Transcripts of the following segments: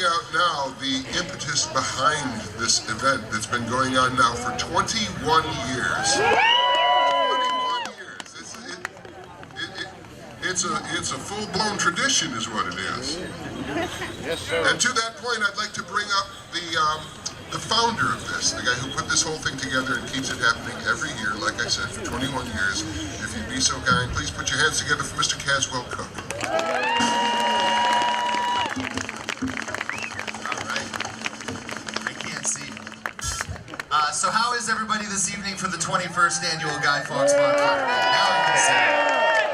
out now the impetus behind this event that's been going on now for 21 years. 21 years. It's a full-blown tradition is what it is. Yes, sir. And to that point, I'd like to bring up the founder of this, the guy who put this whole thing together and keeps it happening every year, like I said, for 21 years. If you'd be so kind, please put your hands together for Mr. Caswell Cook. So how is everybody this evening for the 21st annual Guy Fawkes Bonfire? Now you can see.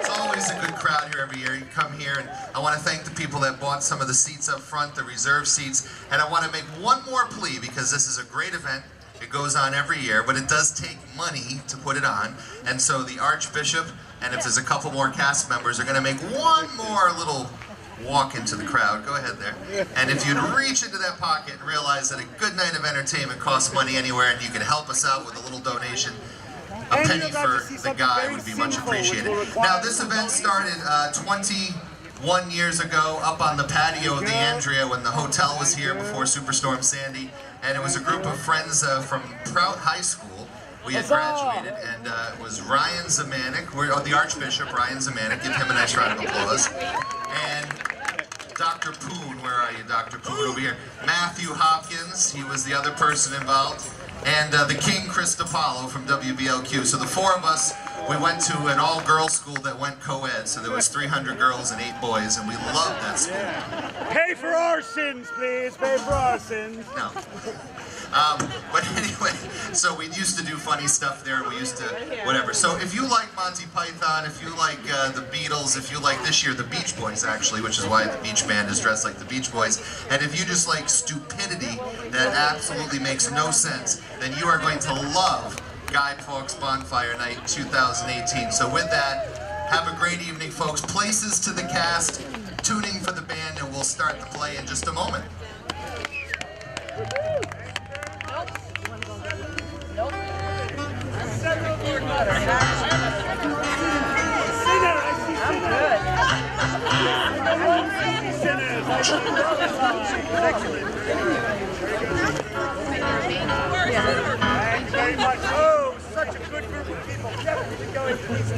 It's always a good crowd here every year. You come here, and I want to thank the people that bought some of the seats up front, the reserve seats. And I want to make one more plea, because this is a great event. It goes on every year, but it does take money to put it on. And so the Archbishop, and if there's a couple more cast members, are going to make one more little walk into the crowd. Go ahead there. And if you'd reach into that pocket and realize that a good night of entertainment costs money anywhere, and you can help us out with a little donation, a penny for the guy would be much appreciated. Now, this event started 21 years ago up on the patio of the Andrea when the hotel was here before Superstorm Sandy. And it was a group of friends from Prout High School. We had graduated, and it was Ryan Zemanek, the Archbishop, Ryan Zemanek, give him a nice round of applause. And Dr. Poon, where are you, Dr. Poon, over here? Matthew Hopkins, he was the other person involved. And the King Chris DiPaolo from WBLQ. So the four of us, we went to an all-girls school that went co-ed. So there was 300 girls and 8 boys, and we loved that school. Pay for our sins, please. Pay for our sins. No. But anyway, so we used to do funny stuff there. We used to, whatever. So if you like Monty Python, if you like the Beatles, if you like this year the Beach Boys, actually, which is why the Beach Band is dressed like the Beach Boys, and if you just like stupidity that absolutely makes no sense, then you are going to love Guy Fawkes Bonfire Night 2018. So with that, have a great evening, folks. Places to the cast, tuning for the band, and we'll start the play in just a moment. Very much. Oh, such a good group of people. Definitely going to these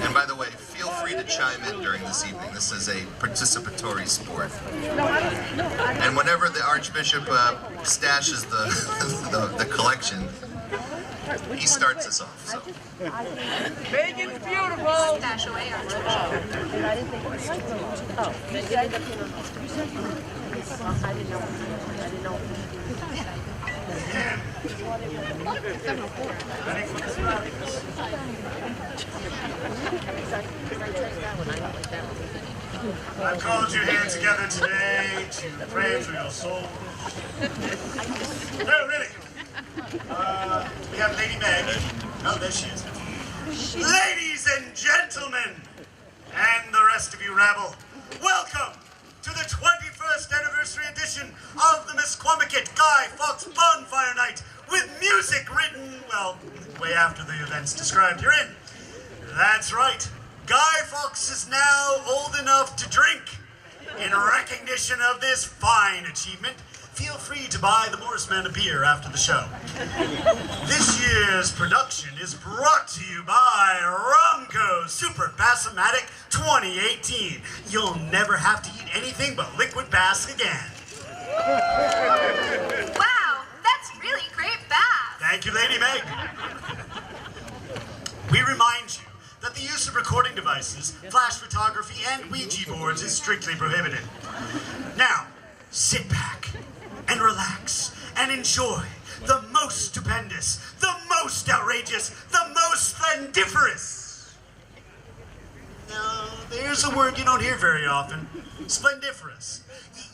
And by the way, feel free to chime in during this evening. This is a participatory sport. And whenever the Archbishop stashes the collection, he starts us off. So. Megan's beautiful. Stash away, Archbishop. I've called you here together today to pray for your soul. No, really. We have Lady Meg. Oh, there she is. Ladies and gentlemen, and the rest of you rabble, welcome to the 21st anniversary edition of the Misquamicut Guy Fawkes Bonfire Night, with music written, well, way after the events described herein. That's right. Guy Fawkes is now old enough to drink. In recognition of this fine achievement, feel free to buy the Morrisman a beer after the show. This year's production is brought to you by Rumco Super Bassomatic 2018. You'll never have to eat anything but liquid bass again. Wow, that's really great bass. Thank you, Lady Meg. We remind you that the use of recording devices, flash photography, and Ouija boards is strictly prohibited. Now, sit back and relax and enjoy the most stupendous, the most outrageous, the most splendiferous. Now, there's a word you don't hear very often, splendiferous.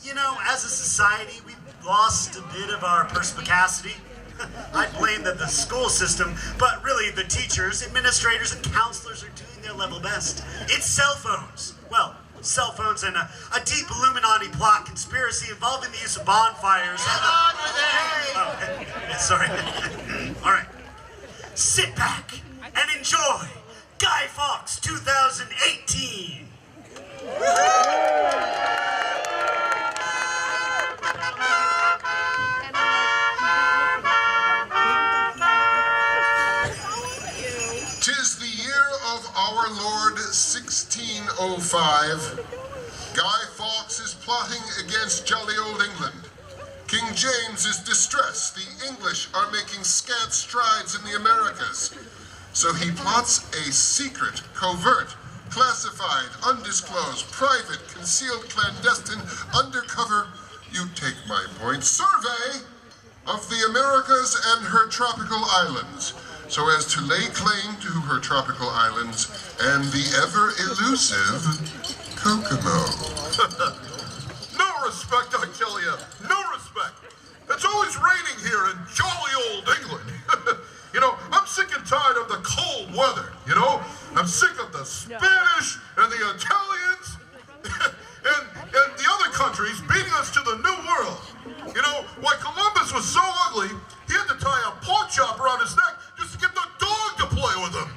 You know, as a society, we've lost a bit of our perspicacity. I blame the school system, but really the teachers, administrators, and counselors are doing their level best. It's cell phones. Well, cell phones and a deep Illuminati plot conspiracy involving the use of bonfires. Come on with it! Oh, sorry. All right. Sit back and enjoy Guy Fawkes 2018. Tis the year of our Lord 1605. Guy Fawkes is plotting against jolly old England. King James is distressed. The English are making scant strides in the Americas. So he plots a secret, covert, classified, undisclosed, private, concealed, clandestine, undercover, you take my point, survey of the Americas and her tropical islands, so as to lay claim to her tropical islands and the ever-elusive Kokomo. No respect, I tell you. No respect. It's always raining here in jolly old England. You know, I'm sick and tired of the cold weather, you know? I'm sick of the Spanish and the Italians and the other countries beating us to the New World. You know, why Columbus was so ugly, he had to tie a pork chop around his neck just to get the dog to play with him.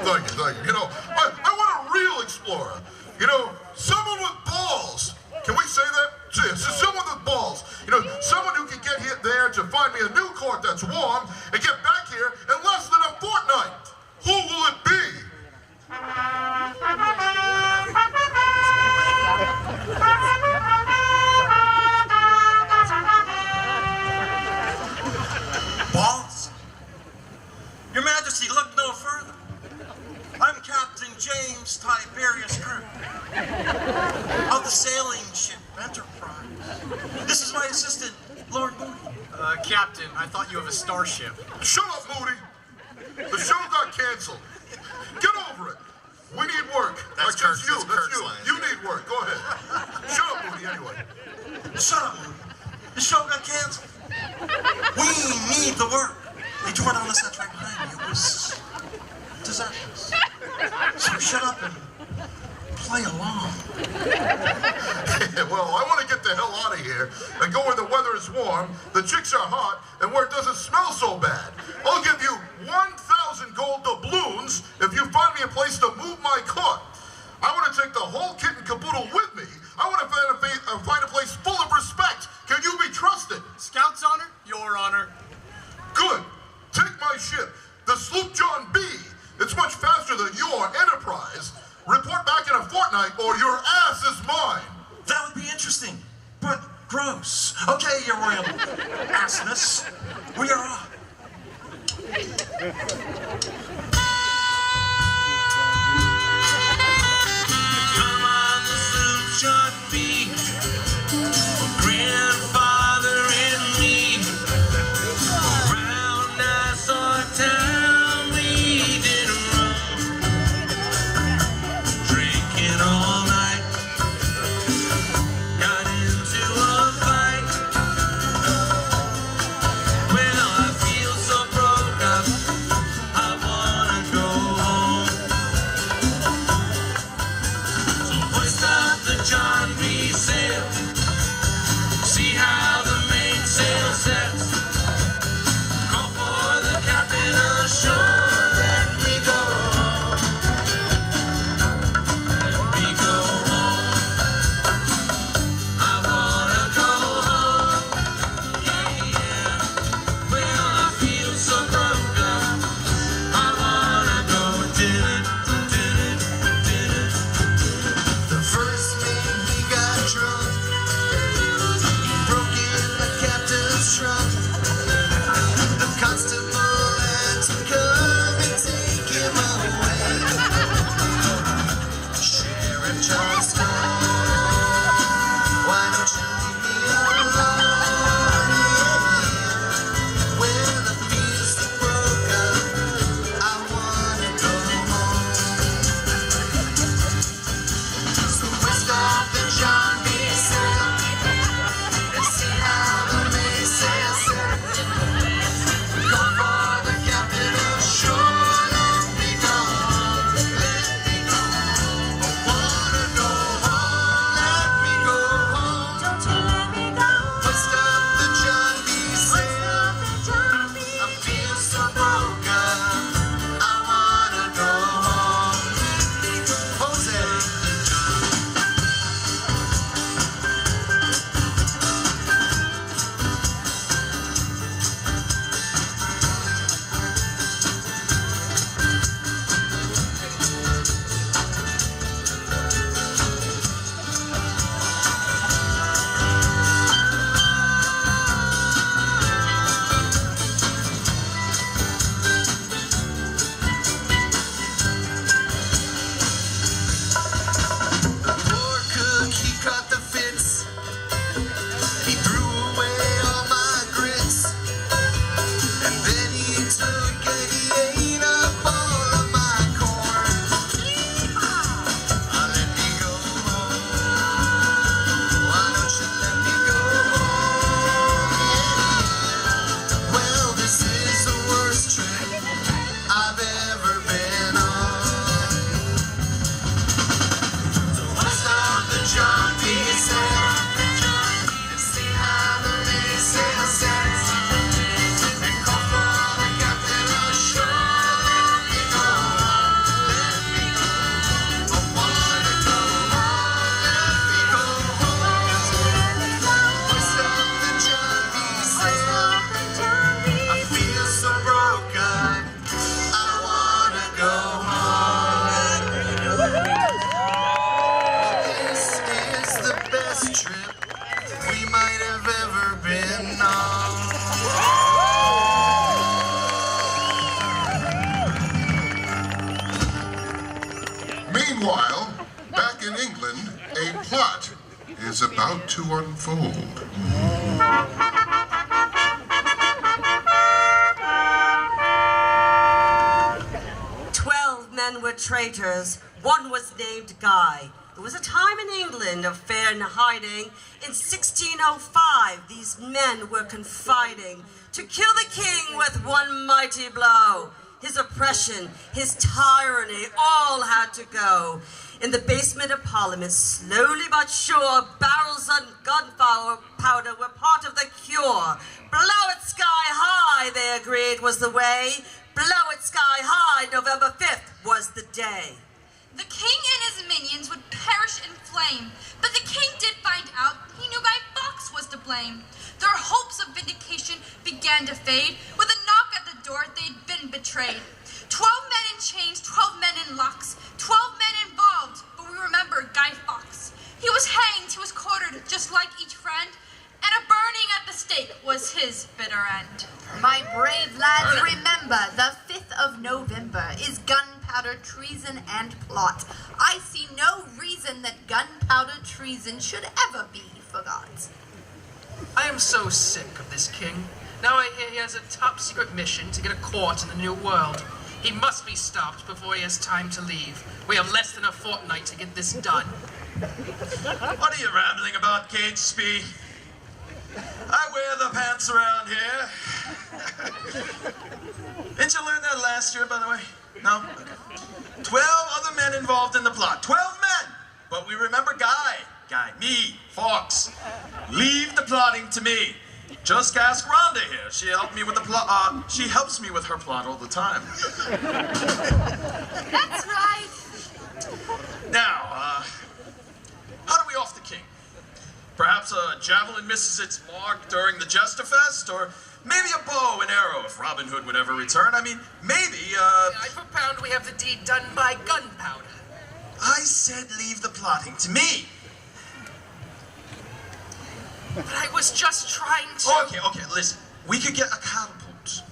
Thank you. You know, I want a real explorer. You know, someone with balls. Can we say that? Yes, someone with balls. You know, someone who can get here there to find me a new court that's warm and get back here in less than a fortnight. Who will it be? Boss? Your Majesty, look no further. I'm Captain James Tiberius Kirk of the sailing ship Enterprise. This is my assistant, Lord Moody. Captain, I thought you have a starship. Shut up, Moody. The show got canceled. Get over it. We need work. That's Like, Kirk's- you. that's That's Kirk's you. line. You need work. Go ahead. Shut up, Moody, anyway. Shut up, Moody. The show got canceled. We need the work. They tore down the set right behind me. It was disastrous. So shut up and play along. Well, I want to get the hell out of here and go where the weather is warm, the chicks are hot, and where it doesn't smell so bad. I'll give you 1,000 gold doubloons if you find me a place to move my court. I want to take the whole kit and caboodle with me. I want to find a place full of respect. Can you be trusted? Scout's honor, your honor. Good. Take my ship, the sloop John B. It's much faster than your Enterprise. Report back in a fortnight or your ass is mine. That would be interesting, but gross. Okay, Your Royal Assness, we are off. Come on, the sloop John B. Grandfather and me. Around Nassau town we did roam. Drinking all night. Got into a fight. Well, I feel so broke up. I go home. This is the best trip we might have ever been on. Meanwhile, back in England, a plot is about to unfold. 12 men were traitors. One was named Guy. There was a time in England of fair and hiding. In 1605, these men were confiding to kill the king with one mighty blow. His oppression, his tyranny, all had to go. In the basement of Parliament, slowly but sure, barrels of gunpowder were part of the cure. Blow it sky high, they agreed, was the way. Blow it sky high, November 5th was the day. The king and his minions would perish in flame, but the king did find out he knew Guy Fawkes was to blame. Their hopes of vindication began to fade. With a knock at the door, they'd been betrayed. 12 men in chains, 12 men in locks, 12 men involved, but we remember Guy Fawkes. He was hanged, he was quartered, just like each friend, and a burning at the stake was his bitter end. My brave lads, remember, the 5th of November is gunpowder, treason, and plot. I see no reason that gunpowder treason should ever be forgot. I am so sick of this king. Now I hear he has a top secret mission to get a court in the New World. He must be stopped before he has time to leave. We have less than a fortnight to get this done. What are you rambling about, Catesby? I wear the pants around here. Didn't you learn that last year, by the way? No? Okay. 12 other men involved in the plot. 12 men! But we remember Guy, me, Fawkes. Leave the plotting to me. Just ask Rhonda here. She helped me with the plot. She helps me with her plot all the time. That's right. Now, how do we off the king? Perhaps a javelin misses its mark during the Jester Fest, or maybe a bow and arrow if Robin Hood would ever return. I mean, maybe, I propound we have the deed done by gunpowder. I said leave the plotting to me. But I was just trying to... Okay, listen. We could get a catapult.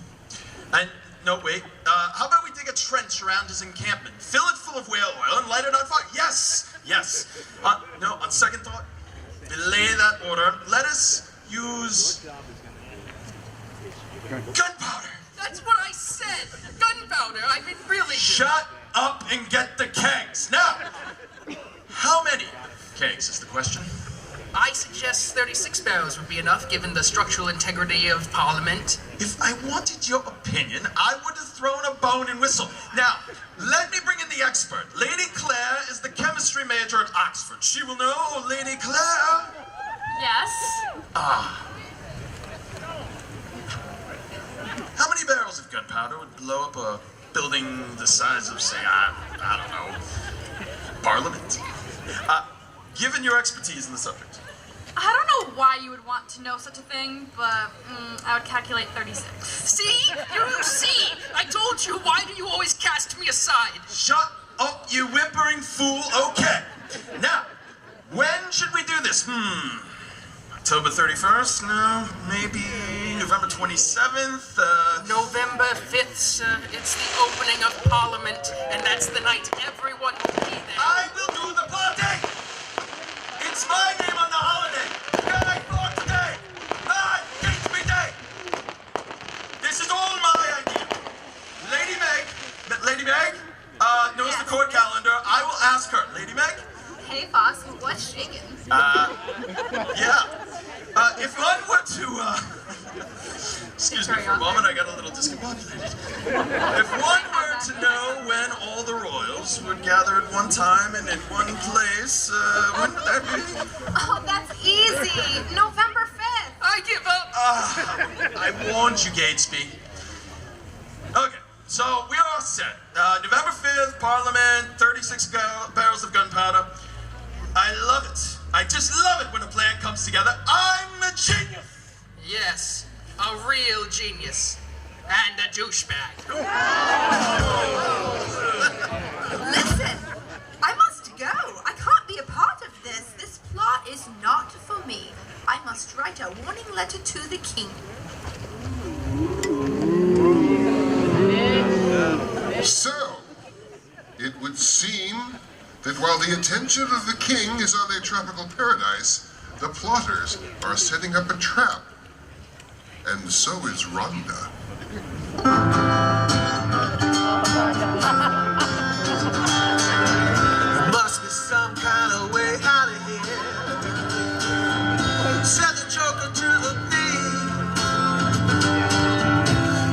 And, no, wait. How about we dig a trench around his encampment, fill it full of whale oil, and light it on fire? Yes. No, on second thought, belay that order. Let us use gunpowder. That's what I said. Gunpowder. I mean, really. Shut up and get the kegs. Now, how many kegs is the question? I suggest 36 barrels would be enough, given the structural integrity of Parliament. If I wanted your opinion, I would have thrown a bone and whistle. Now, let me bring in the expert. Lady Claire is the chemistry major at Oxford. She will know, Lady Claire. Yes. How many barrels of gunpowder would blow up a building the size of, say, I don't know, Parliament? Given your expertise in the subject. I don't know why you would want to know such a thing, but I would calculate 36. See? You see? I told you. Why do you always cast me aside? Shut up, you whimpering fool. Okay. Now, when should we do this? October 31st? No, maybe November 27th? November 5th, sir. It's the opening of Parliament, and that's the night everyone will be there. I will do the plotting! It's my name on the holiday! Guy Fawkes Day! Not Catesby Day! This is all my idea. Lady Meg knows the court calendar. I will ask her. Lady Meg? Hey, boss, what's shaking? Yeah. If one were to, excuse me for a moment, I got a little discombobulated. If one were to know when all the royals would gather at one time and in one place, when would that be? Oh, that's easy. November 5th. I give up. I warned you, Catesby. Okay, so we are all set. November 5th, Parliament, 36 barrels of gunpowder. I love it. I just love it when a plan comes together. I'm a genius. Yes, a real genius. And a douchebag. that while the attention of the king is on their tropical paradise, the plotters are setting up a trap. And so is Rhonda. There must be some kind of way out of here. Said the joker to the thief.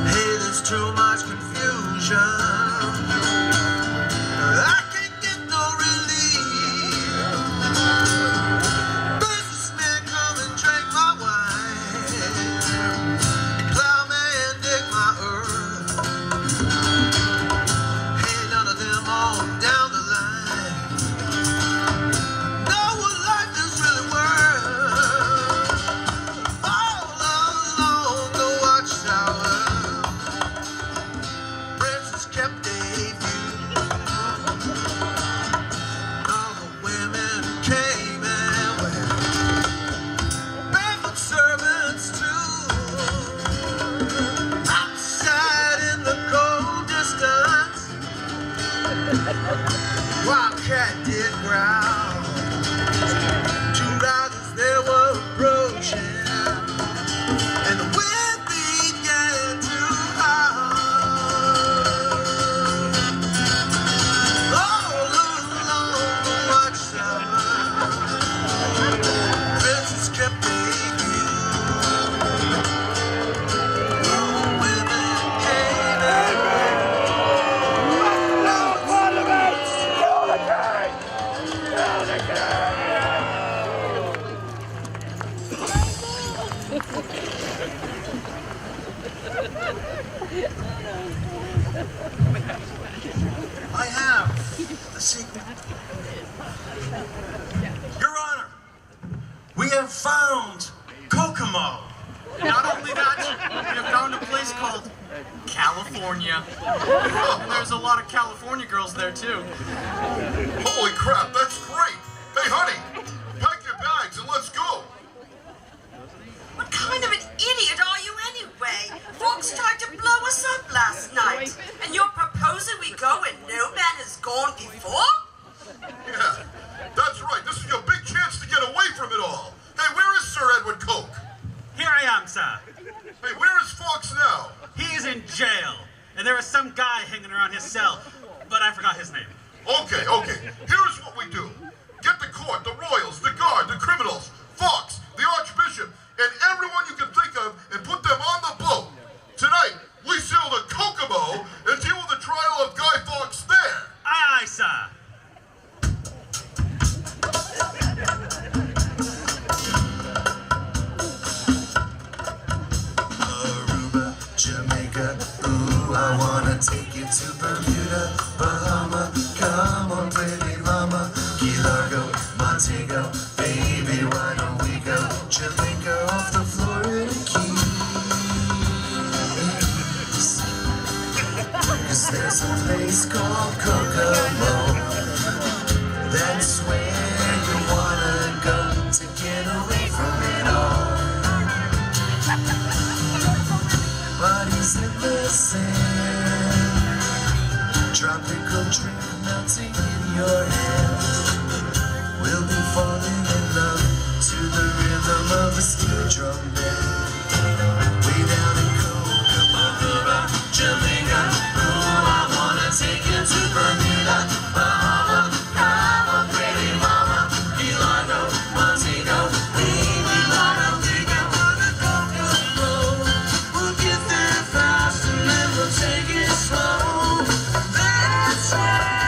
Hey, there's too much confusion. I can't get no relief. Businessman, come and drink my wine. Plowman, dig my earth. Hey, none of them on down the line know what life is really worth. All along the watchtower, Princess kept a view. All the women came and went, barefoot servants too. Outside in the cold distance, Wildcat did growl. Two riders they were approaching, and the wind began to howl. All along the watchtower, Princess kept a view. All the women came and No parliament! Kill the king! Kill the king! I have the secret. Your Honor, we have found Kokomo. Not only that, we have found a place called California. And there's a lot of California girls there too. Holy crap, that's great! Hey, honey, pack your bags and let's go! What kind of an idiot are you anyway? Fawkes tried to blow us up last night, and you're proposing we go and no man has gone before? Yeah, that's right. This is your big chance to get away from it all. Hey, where is Sir Edward Coke? Here I am, sir. Hey, where is Fawkes now? He's in jail, and there is some guy hanging around his cell, but I forgot his name. Okay. Here's what we do. Get the court, the royals, the guard, the criminals, Fawkes, the archbishop, and everyone you can think of and put them on the boat. Tonight, we sail to Kokomo and deal with the trial of Guy Fawkes there. Aye, aye, sir. Aruba, Jamaica, ooh, I wanna take you to Bermuda, Bahama, come on, pretty mama, Key Largo, Montego, baby, why don't we go Jamaica off the Florida Keys? 'Cause there's a place called Kokomo, that's where you wanna go to get away from it all. Bodies in the sand, tropical drink melting in your hand. We'll be falling in love to the rhythm of a steel drum band. Way down in Kokomo, Aruba, Jamaica, ooh, I wanna take you to Bermuda, Bahama, come on, pretty mama, Key Largo, Montego, baby, why don't we go to Kokomo? We'll get there fast and then we'll take it slow. That's right.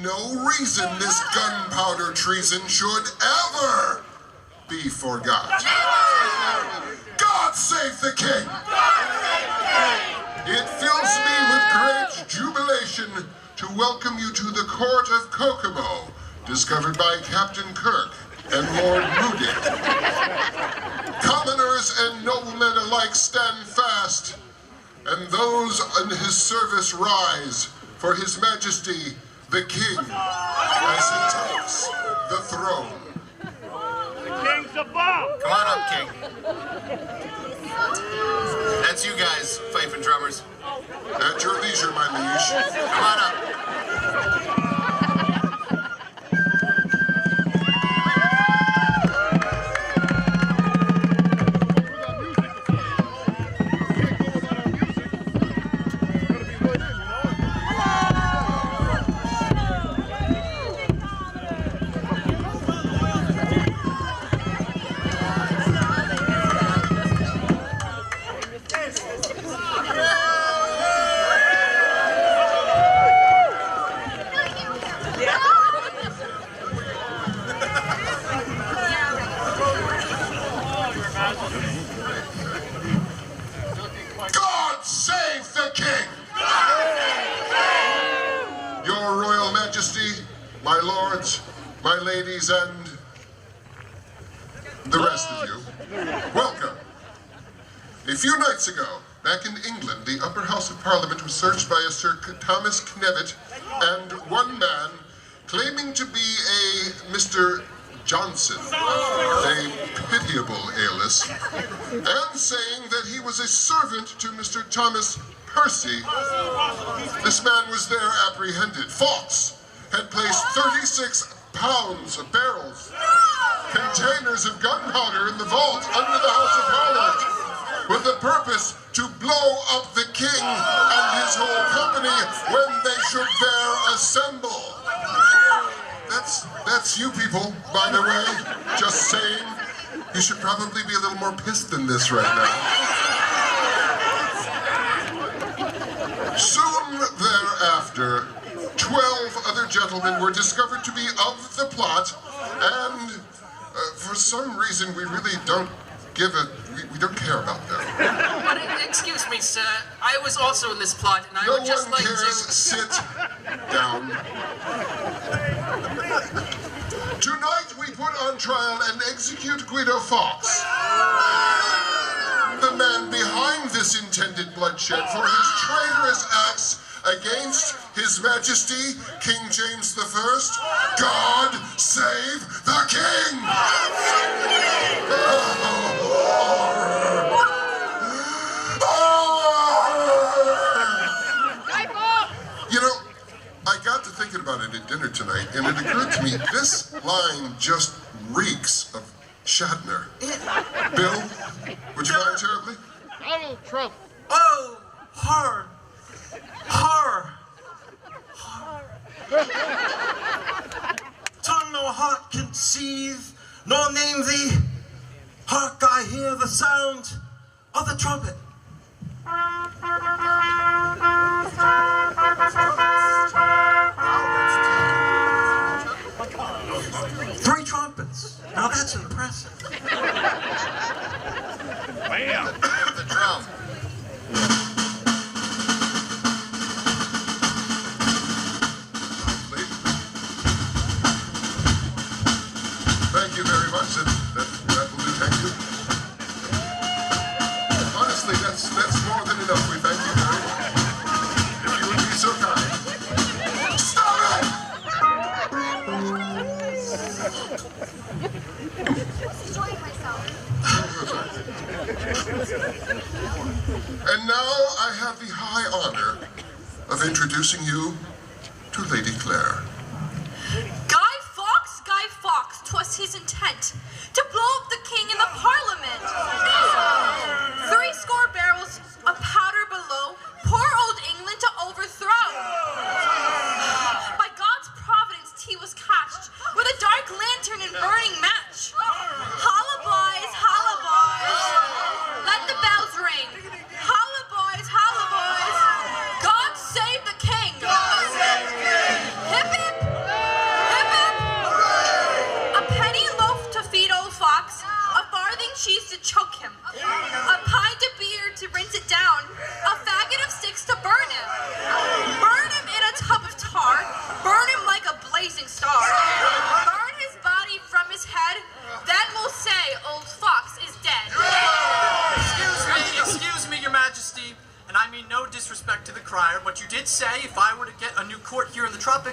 no reason this gunpowder treason should ever be forgot. God save the king! It fills me with great jubilation to welcome you to the court of Kokomo, discovered by Captain Kirk and Lord Moody. Commoners and noblemen alike stand fast, and those in his service rise for his majesty, the king, as he takes the throne. The king's above! Come on up, king. That's you guys, fife and drummers. At your leisure, my liege. Come on up. God save the king! Your Royal Majesty, my lords, my ladies, and the rest of you, welcome. A few nights ago, back in England, the upper house of Parliament was searched by a Sir Thomas Knevet and one man claiming to be a Mr. Johnson, a pitiable alias, and saying that he was a servant to Mr. Thomas Percy. This man was there apprehended. Fawkes had placed 36 pounds of barrels, containers of gunpowder in the vault under the House of Parliament, with the purpose to blow up the king and his whole company when they should there assemble. That's you people, by the way. Just saying. You should probably be a little more pissed than this right now. Soon thereafter, 12 other gentlemen were discovered to be of the plot, and for some reason we really don't we don't care about them. But excuse me, sir. I was also in this plot, and I would just like to... No one cares. Sit down. Tonight we put on trial and execute Guido Fawkes, the man behind this intended bloodshed for his traitorous acts against His Majesty King James I. God save the king! You know, I got to thinking about it at dinner tonight, and it occurred to me, this line just reeks of Shatner. Bill, would you mind terribly? Donald Trump. Oh, horror. Horror. Tongue no heart conceive, nor name thee. Hark, I hear the sound of the trumpet. Three trumpets. Now that's impressive. Bam! The drum. Thank you very much, and that will do. Thank you. Honestly, that's more than enough. We thank you very much. If you would be so kind. Stop it! And now I have the high honor of introducing you to Lady Claire. Guy Fawkes, 'twas his intent to blow up the king in the Parliament. 30 barrels of powder below, poor old England to overthrow. By God's providence he was catched with a dark lantern and burning match. Holla boys, let the bells ring. Holla boys, God save the king. God save the king. Hippie!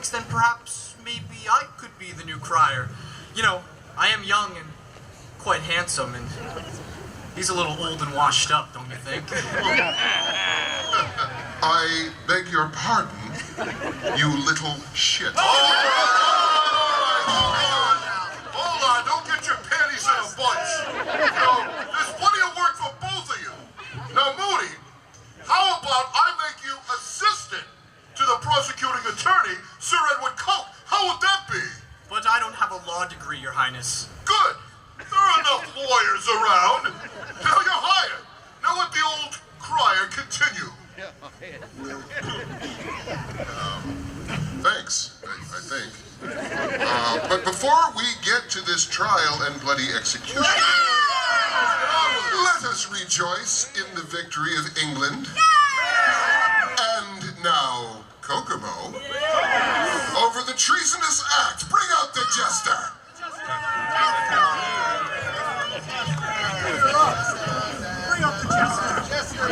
Fawkes, then perhaps maybe I could be the new crier. You know, I am young and quite handsome, and he's a little old and washed up, don't you think? I beg your pardon, you little shit. Hold on, don't get your panties in a bunch. There's plenty of work for both of you. Now, Moody, how about I make you assistant to the prosecuting attorney, Sir Edward Coke? How would that be? But I don't have a law degree, Your Highness. Good. There are enough lawyers around. Now you're hired. Now let the old crier continue. Thanks, I think. But before we get to this trial and bloody execution, let us rejoice in the victory of England. And now, Kokomo, over the treasonous act. Bring out the jester. Bring up the jester.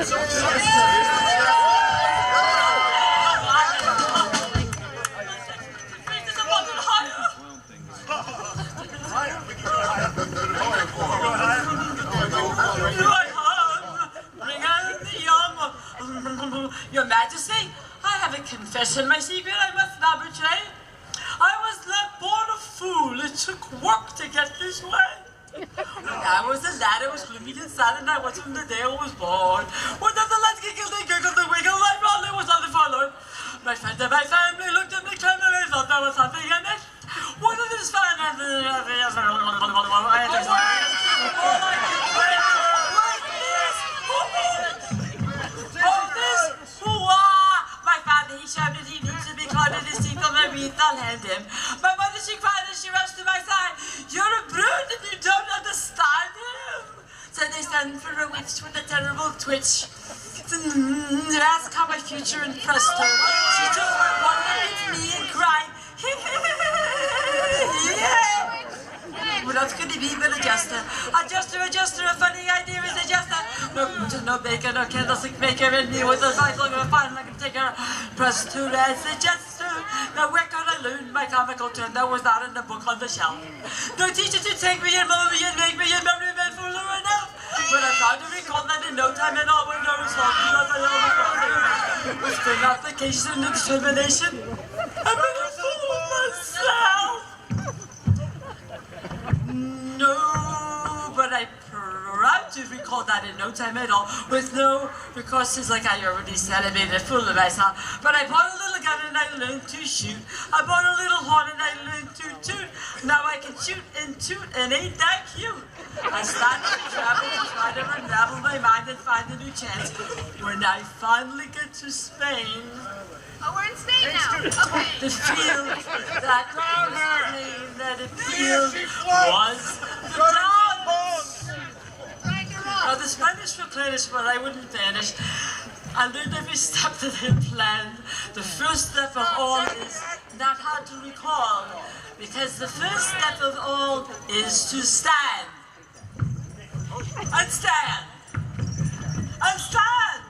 Your Majesty, I have a confession, my secret I must not betray. I was not born a fool. It took work to get this way. When I was a lad, I was gloomy and sad, and I was from the day I was born. When the lads giggled, they giggled, they wiggled, I ran, there was nothing followed. My friends and my family looked at me, and they thought there was something in it. One of these fine he shouted he needs to be caught in his teeth on my wreath, I'll hand him. My mother, she cried as she rushed to my side. You're a brute and you don't understand him. So they sent for a witch with a terrible twitch. Ask how my future impressed her. She took one look at me and cried, yeah. What else could he be but a jester? A jester, a funny idea is a jester. No baker, no candlestick maker, and me with a Bible, a fine like a ticker. Pressed to as a jester. No work on a loon, my comical turn that was not in the book on the shelf. No teacher to take me and mold me and make me a merry man fooler enough. But I'm proud to recall that in no time at all, with no result, with string application and determination, I'm in a fool of myself. No, but I'm proud to recall that in no time at all, with no precautions like I already said. I made a fool of myself. But I bought a little gun and I learned to shoot. I bought a little horn and I learned to toot. Now I can shoot and toot and ain't that cute. I started to travel to try to unravel my mind and find a new chance. When I finally get to Spain, Oh, we're in Spain now. Okay. the field that appealed was the dance. Now the Spanish were cleanish, but I wouldn't vanish. I learned every step that they planned. The first step of all is not hard to recall, because the first step of all is to stand. And stand. And stand.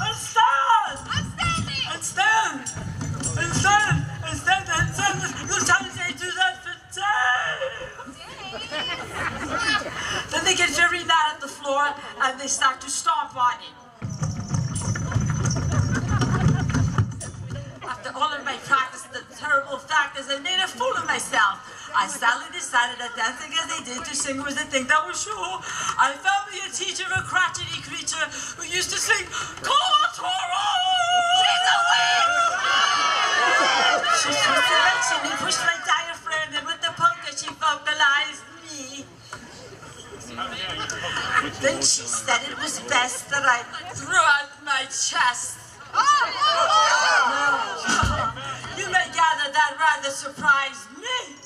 And stand. I'm standing. And stand. And stand. And stand. And stand. Sometimes they do that for days. Then they get very mad at the floor and they start to stomp on it. After all of my practice, the terrible fact is I made a fool of myself. I sadly decided that dancing as they did to sing was the thing that was sure. I found me a teacher, a crotchety creature, who used to sing, Courtroom! She's a witch! She used to mention and pushed my diaphragm, and with the polka she vocalized me. Then she said it was best that I threw out my chest. You may gather that rather surprised me.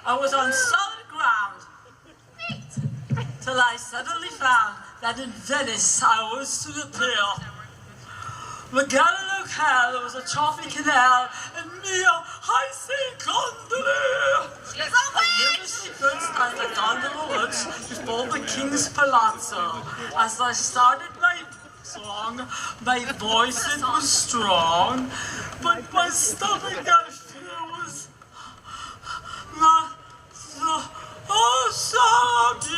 I was on solid ground till I suddenly found that in Venice I was to appear. Magana locale, there was a choppy canal, and me a high-sea gondolier. I never see first as the gondola looks before the king's palazzo. As I started my song, my voice it was strong, but my stomach, I feel, was not so dear.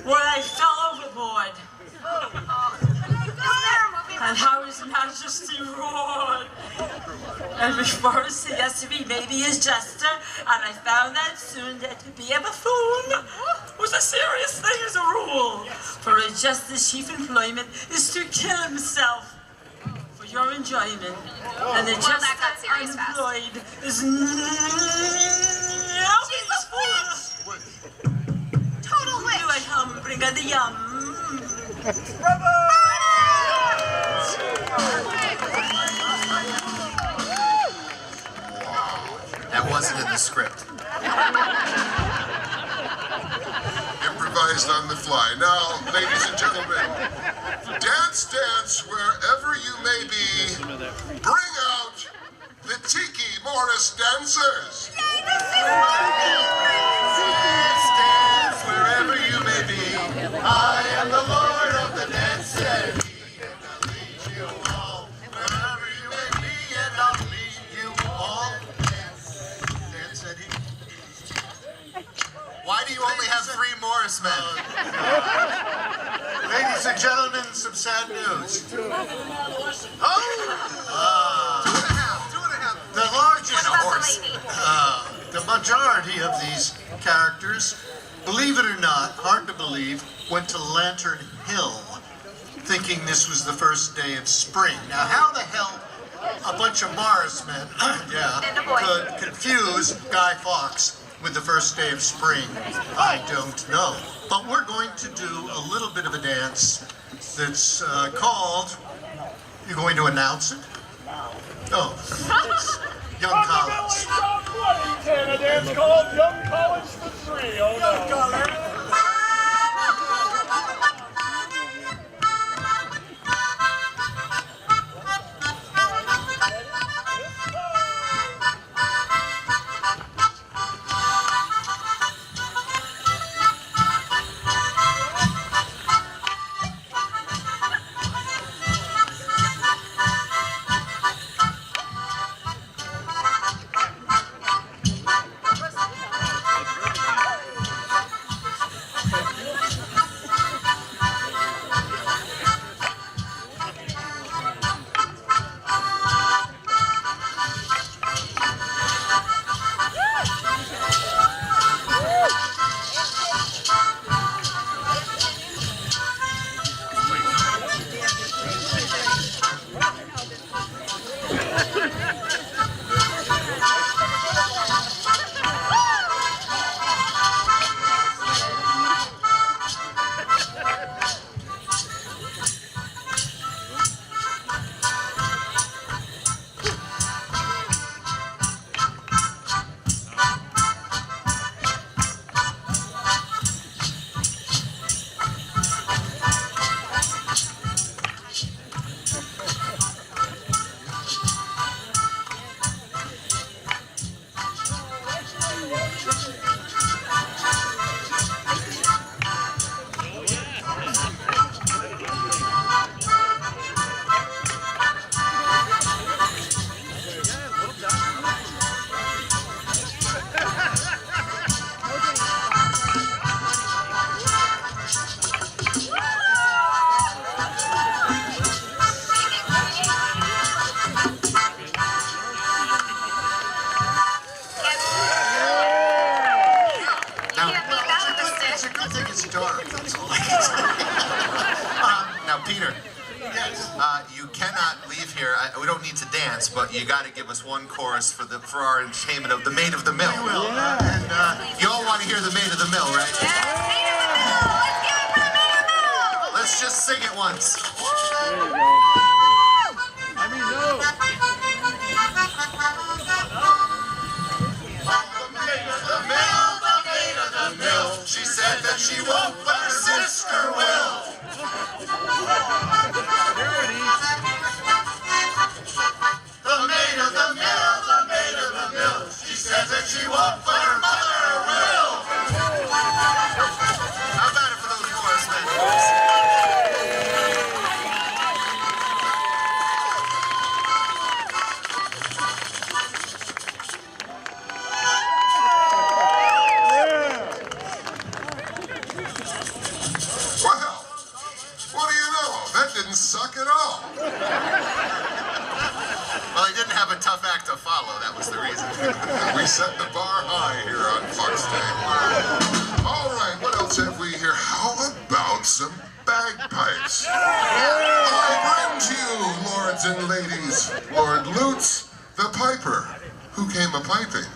When I fell overboard, and how His Majesty roared. And before he said yes to me, maybe his jester, and I found that soon that to be a buffoon was a serious thing as a rule. For a jester's chief employment is to kill himself for your enjoyment. And the jester unemployed is Total witch! Do I come bring a the yum? That wasn't in the script. Improvised on the fly. Now, ladies and gentlemen, dance, dance wherever you may be. Bring out the Tiki Morris dancers. Dance, dance, wherever you may be. I am the Lord of the dance, and He will lead you all. Wherever you may be, and I'll lead you all. Dance, dance, and He. Why do you only have 3 Morris men? Ladies and gentlemen, some sad news. The largest the majority of these characters, believe it or not, hard to believe, went to Lantern Hill thinking this was the first day of spring. Now, how the hell a bunch of Morris men could confuse Guy Fawkes with the first day of spring, I don't know. But we're going to do a little bit of a dance that's called, you're going to announce it? Oh, Young Collins. A dance called Young Collins for 3. Oh no. We don't need to dance, but you got to give us one chorus for our entertainment of the Maid of the Mill. We will. You all want to hear the Maid of the Mill, right? Yes, Maid of the Mill! Let's give it for the Maid of the Mill! Let's just sing it once. She said that she won't, but her sister will. didn't have a tough act to follow. That was the reason. We set the bar high here on Fawkes Day. All right, what else have we here? How about some bagpipes? I bring to you, lords and ladies, Lord Lutz, the piper, who came a-piping.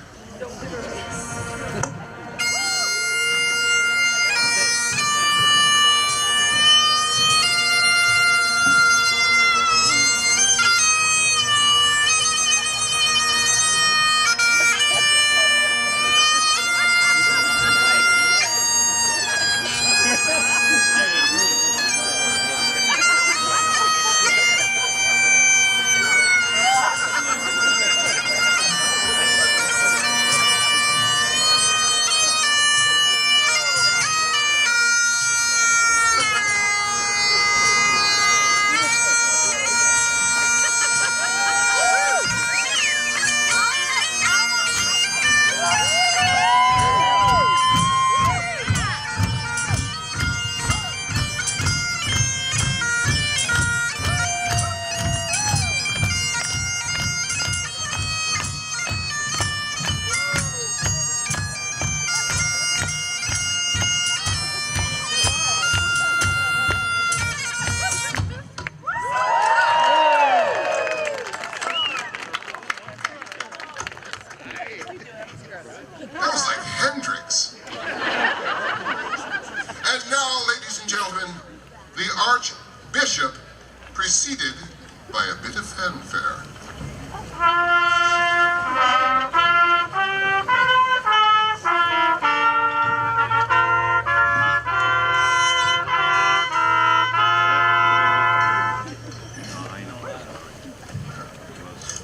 That was like Hendrix. And now, ladies and gentlemen, the Archbishop, preceded by a bit of fanfare.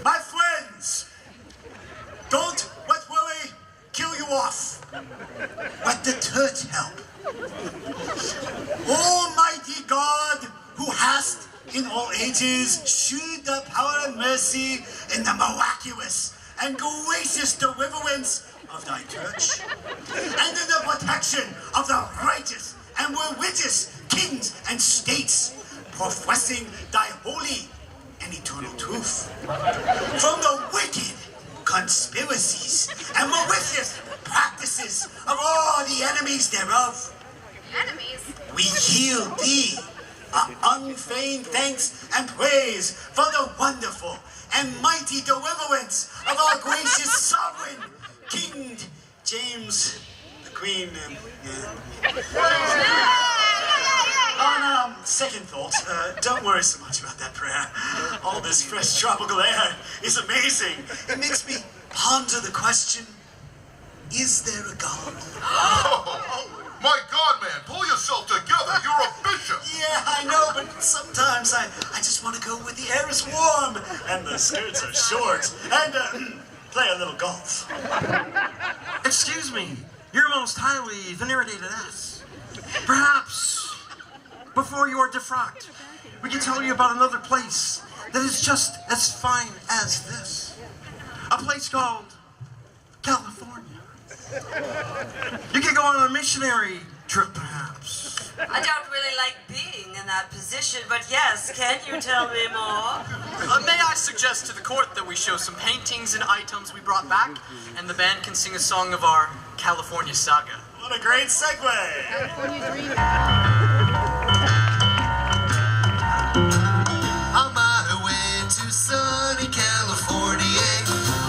My friends, don't let worry kill you off. Let the church help. Almighty God, who hast in all ages shewed the power and mercy in the miraculous and gracious deliverance of thy church, and in the protection of the righteous and religious kings and states, professing thy holy and eternal truth, from the wicked conspiracies and malicious practices of all the enemies thereof. Enemies? We yield thee unfeigned thanks and praise for the wonderful and mighty deliverance of our gracious sovereign, King James the Queen. On second thought, don't worry so much about that prayer. All this fresh tropical air is amazing. It makes me ponder the question, is there a God? Oh, my God, man, pull yourself together. You're a bishop. Yeah, I know, but sometimes I just want to go where the air is warm and the skirts are short and play a little golf. Excuse me, your most highly venerated ass. Perhaps, before you are defrocked, we can tell you about another place that is just as fine as this. A place called California. You could go on a missionary trip, perhaps. I don't really like being in that position, but yes, can you tell me more? May I suggest to the court that we show some paintings and items we brought back, and the band can sing a song of our California saga. What a great segue! California dream. On my way to sunny California,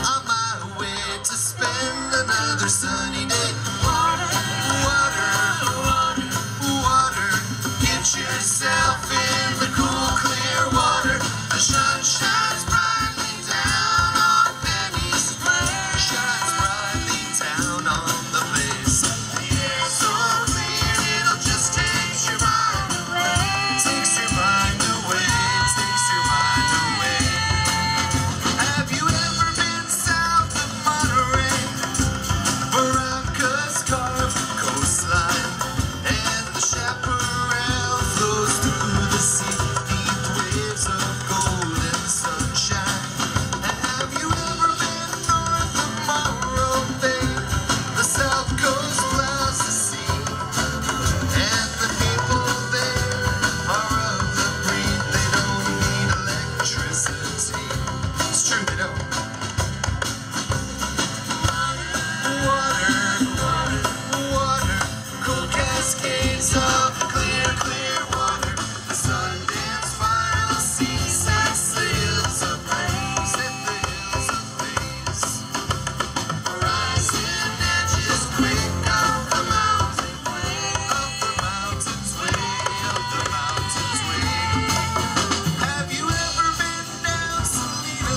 on my way to spend another sunny day. Water, water, water, get yourself in the cool, clear water. The sun shines brightly down on Penny's place, shines brightly down on the place. The air's so clear, it'll just take you right.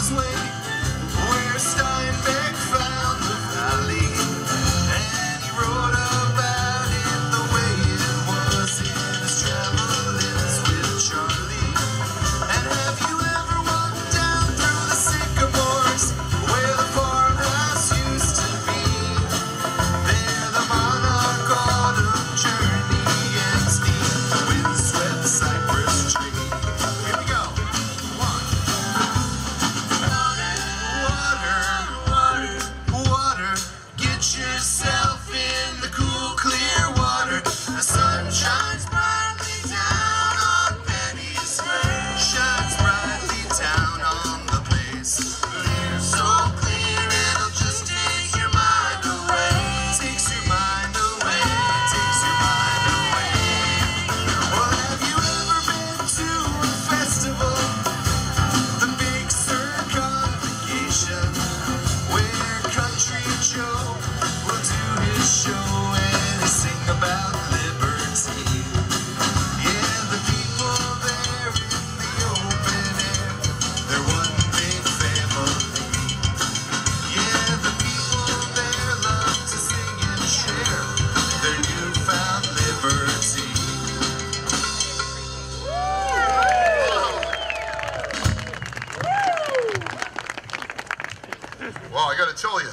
Heroes Way, where Steinbeck found the valley, and he wrote about it the way it was in his travelings with Charlie. And have you ever walked down through the sycamores where the farmhouse used to be? There the monarch autumn journey ends beneath the windswept cypress tree. Here we go. One. Water, get yourself in the cool, clear water. The sun shines brightly down on Penny's face, shines brightly down on the place. Clear, so clear, it'll just take your mind away. Takes your mind away, takes your mind away. Well, have you ever been to a festival? The Big Sur Congregation, where Country Joe will do his show and he sing about liberty. Yeah, the people there in the open air, they're one big family. Yeah, the people there love to sing and share their newfound liberty. Well, I gotta tell you,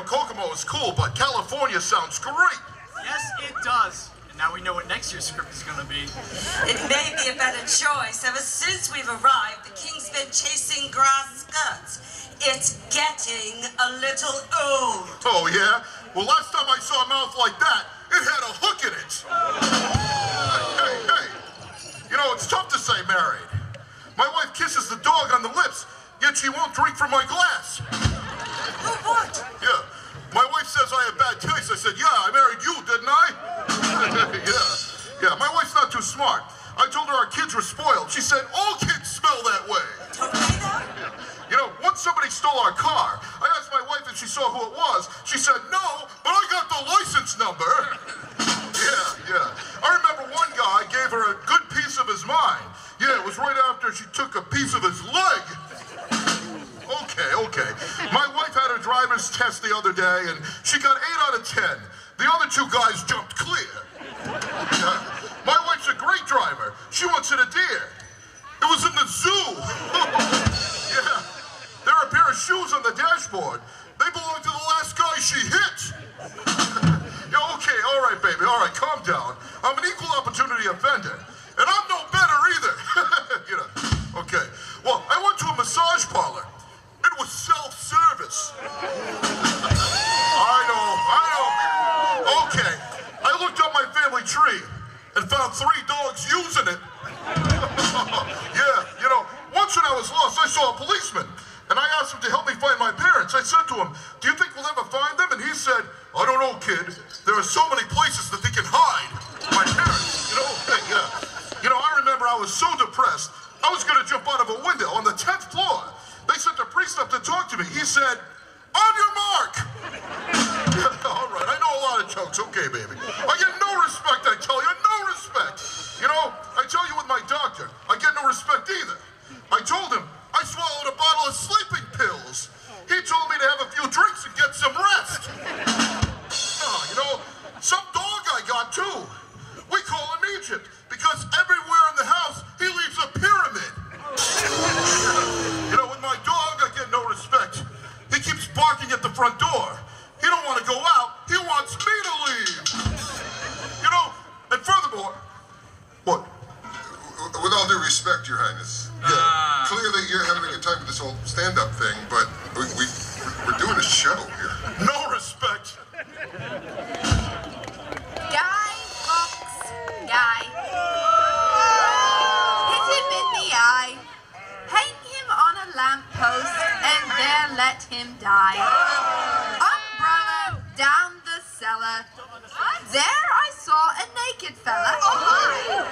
Kokomo is cool, but California sounds great. Yes, it does. And now we know what next year's script is going to be. It may be a better choice. Ever since we've arrived, the king's been chasing grass skirts. It's getting a little old. Oh, yeah? Well, last time I saw a mouth like that, it had a hook in it. Hey. It's tough to say married. My wife kisses the dog on the lips, yet she won't drink from my glass. What? Yeah. My wife says I have bad taste. I said, yeah, I married you, didn't I? Yeah. My wife's not too smart. I told her our kids were spoiled. She said, all kids smell that way. Once somebody stole our car. I asked my wife if she saw who it was. She said, no, but I got the license number. Yeah. I remember one guy gave her a good piece of his mind. Yeah, it was right after she took a piece of his leg. Okay. My wife had her driver's test the other day, and she got 8 out of 10. The other 2 guys jumped clear. My wife's a great driver. She once hit a deer. It was in the zoo. Yeah. There are a pair of shoes on the dashboard. They belong to the last guy she hit. Yeah, okay, all right, baby. All right, calm down. I'm an equal opportunity offender. And I'm no better either. Okay. Well, I went to a massage parlor. It was self-service. I know. Okay. I looked up my family tree and found 3 dogs using it. Yeah, once when I was lost, I saw a policeman. And I asked him to help me find my parents. I said to him, do you think we'll ever find them? And he said, I don't know, kid. There are so many places that they can hide my parents. Yeah. I remember I was so depressed, I was going to jump out of a window on the 10th floor. They sent a priest up to talk to me. He said, on your mark. All right, I know a lot of jokes. Okay, baby. I get no respect, I tell you. No respect. I tell you with my doctor, I get no respect either. I told him I swallowed a bottle of sleeping pills. He told me to have a few drinks and get some rest. Some dog I got too. We call him Egypt because everywhere in the house he leaves a pyramid. With my dog I get no respect. He keeps barking at the front door. He don't want to go out. He wants me to leave. And furthermore, what? With all due respect, Your Highness. Clearly you're having a good time with this whole stand-up thing, but we're doing a show here. No respect. Guy Fawkes. Guy. Hit him in the eye. Hang him on a lamppost and there let him die. Umbrella down the cellar. There I saw a naked fella.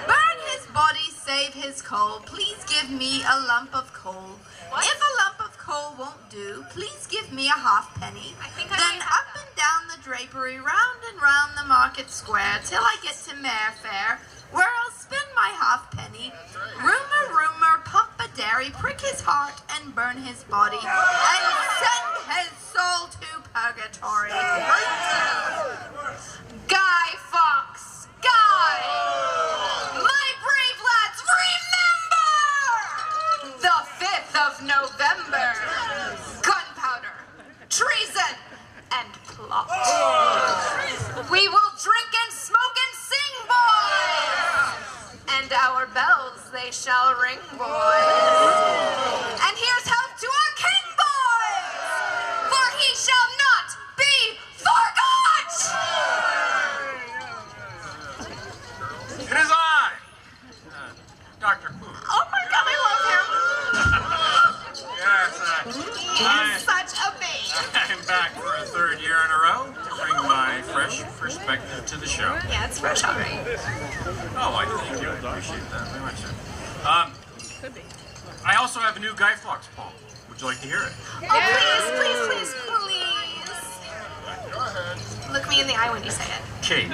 Burn his body, save his coal. Please give me a lump of coal. If a lump of coal won't do, please give me a halfpenny. Then up and down the drapery, round and round the market square, till I get to Mayfair, where I'll spend my halfpenny. Rumor, Papa monastery, prick his heart and burn his body, and send his soul to purgatory. Guy Fawkes, Guy! My brave lads, remember! The 5th of November. Gunpowder, treason, and plot. We will drink and smoke and sing, boys! And our bells they shall ring, boys. And here's health to our king, boys! For he shall not be forgot! It is I, Dr. Boone. Oh my God, I love him! Yes, He's such a babe. I'm back for a 3rd year in a row to bring my fresh perspective to the show. Yeah, it's fresh, all right. Oh, I thank you. I appreciate that very much, sir. I also have a new Guy Fawkes poem. Would you like to hear it? Oh, please, please, please, please. Go ahead. Look me in the eye when you say it. Cake.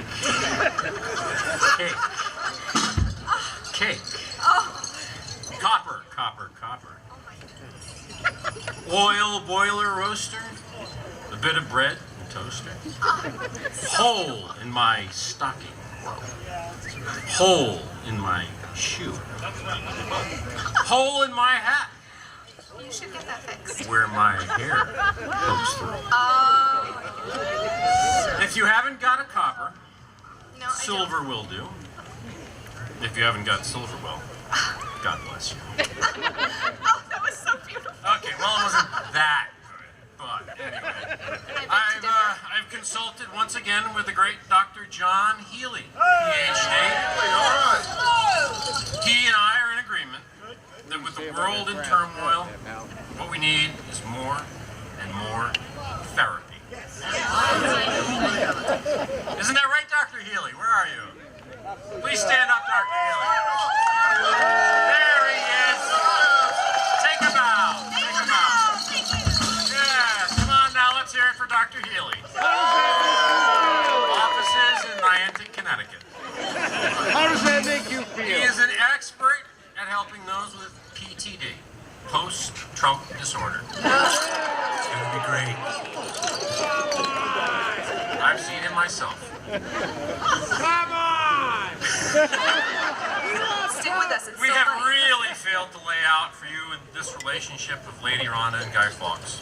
Cake. Cake. Oh. Copper, copper, copper. Oil boiler roaster. A bit of bread and toaster. Hole in my stocking. Hole in my shoe. Hole in my hat. You should get that fixed. Where my hair pokes through. If you haven't got a copper, No, I silver will do. If you haven't got silver, well, God bless you. Oh, that was so beautiful. Okay, well, it wasn't that good, but anyway. I've consulted once again with the great Dr. John Healy, PhD. He and I are in agreement that with the world in turmoil, what we need is more and more therapy. Isn't that right, Dr. Healy? Where are you? Please stand up, Dr. Healy. There he is. Take a bow. Take a bow. Yes, come on now, let's hear it for Dr. Healy. Offices in Niantic, Connecticut. How does that make you feel? He is an expert at helping those with PTD, post-Trump disorder. It's going to be great. I've seen him myself. Come on! Stick with us. It's We so have funny. really failed to lay out for you this relationship of Lady Rhonda and Guy Fawkes.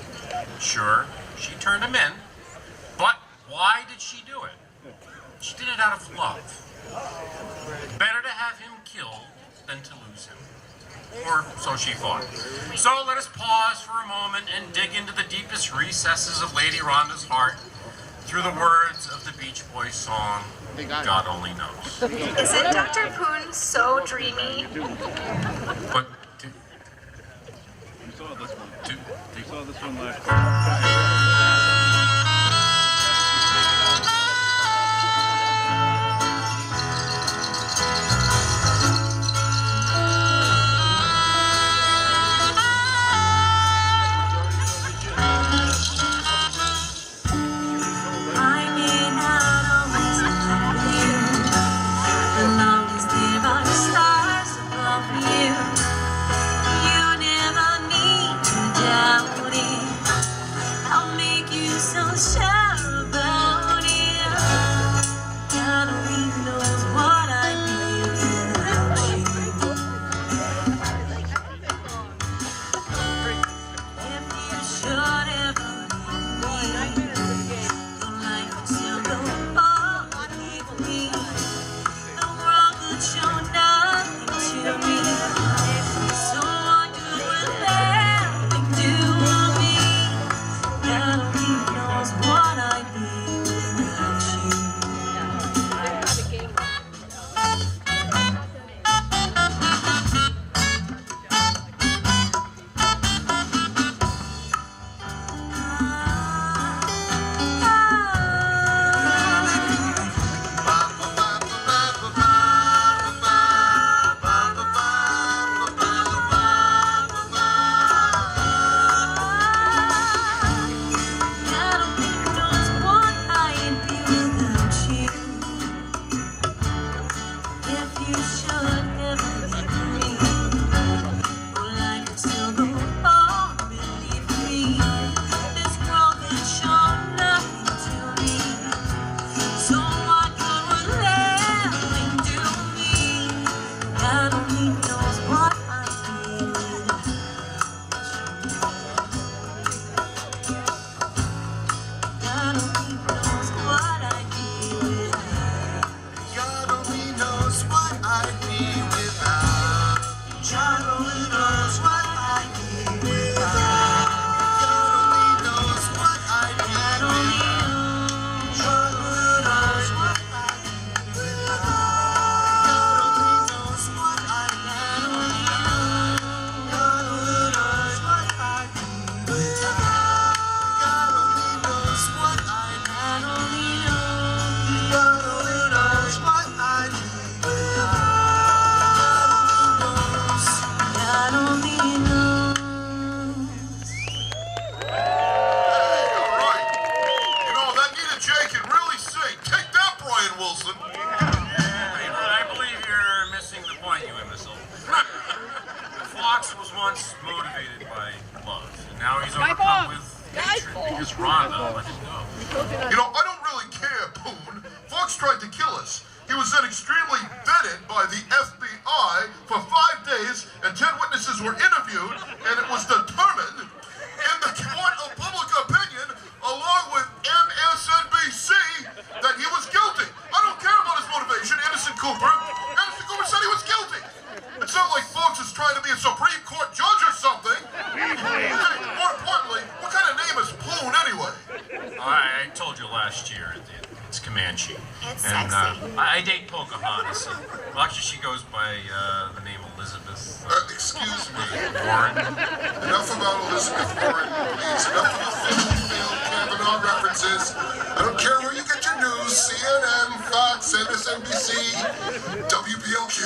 Sure, she turned him in, but why did she do it? She did it out of love. Better to have him killed than to lose him. Or so she thought. So let us pause for a moment and dig into the deepest recesses of Lady Rhonda's heart through the words of the Beach Boys song, God Only Knows. Isn't Dr. Poon so dreamy? But You saw this one. You saw this one last Now he's overcome with hatred because Rhonda let him go. You know, I don't really care, Poon. Fawkes tried to kill us. He was then extremely vetted by the FBI for 5 days, and 10 witnesses were interviewed, and it was determined in the court of public opinion, along with MSNBC, that he was guilty. I don't care about his motivation, Innocent Cooper. Innocent Cooper said he was guilty. It's not like Fawkes is trying to be a Supreme Court judge or something. Hey, more importantly, what kind of name is Poon anyway? I told you last year, it's Comanche. It's and sexy. I date Pocahontas. Well, actually, she goes by the name Elizabeth. Excuse me. Warren. Enough about Elizabeth Warren, please. Enough of the failed Kavanaugh references. I don't care where you get your news. CNN, Fox, MSNBC, WPLQ.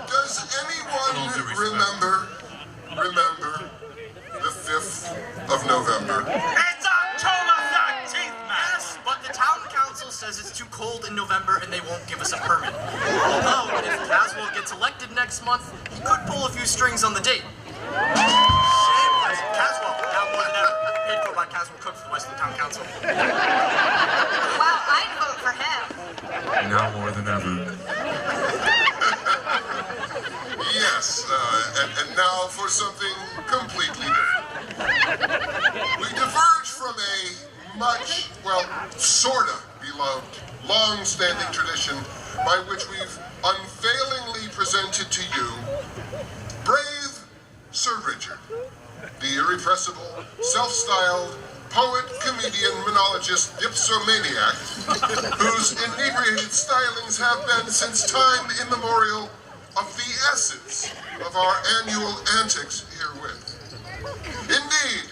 Does anyone remember the 5th of November? It's October 13th, Max! But the town council says it's too cold in November and they won't give us a permit. Although, if Caswell gets elected next month, he could pull a few strings on the date. Shameless. Caswell, now more than ever. Paid for by Caswell Cook for the Western Town Council. Wow, I'd vote for him. Now more than ever. Yes, and now for something completely different. We diverge from a much, well, sorta beloved, long-standing tradition by which we've unfailingly presented to you brave Sir Richard, the irrepressible, self-styled, poet, comedian, monologist, dipsomaniac, whose inebriated stylings have been since time immemorial of the essence of our annual antics herewith. Indeed,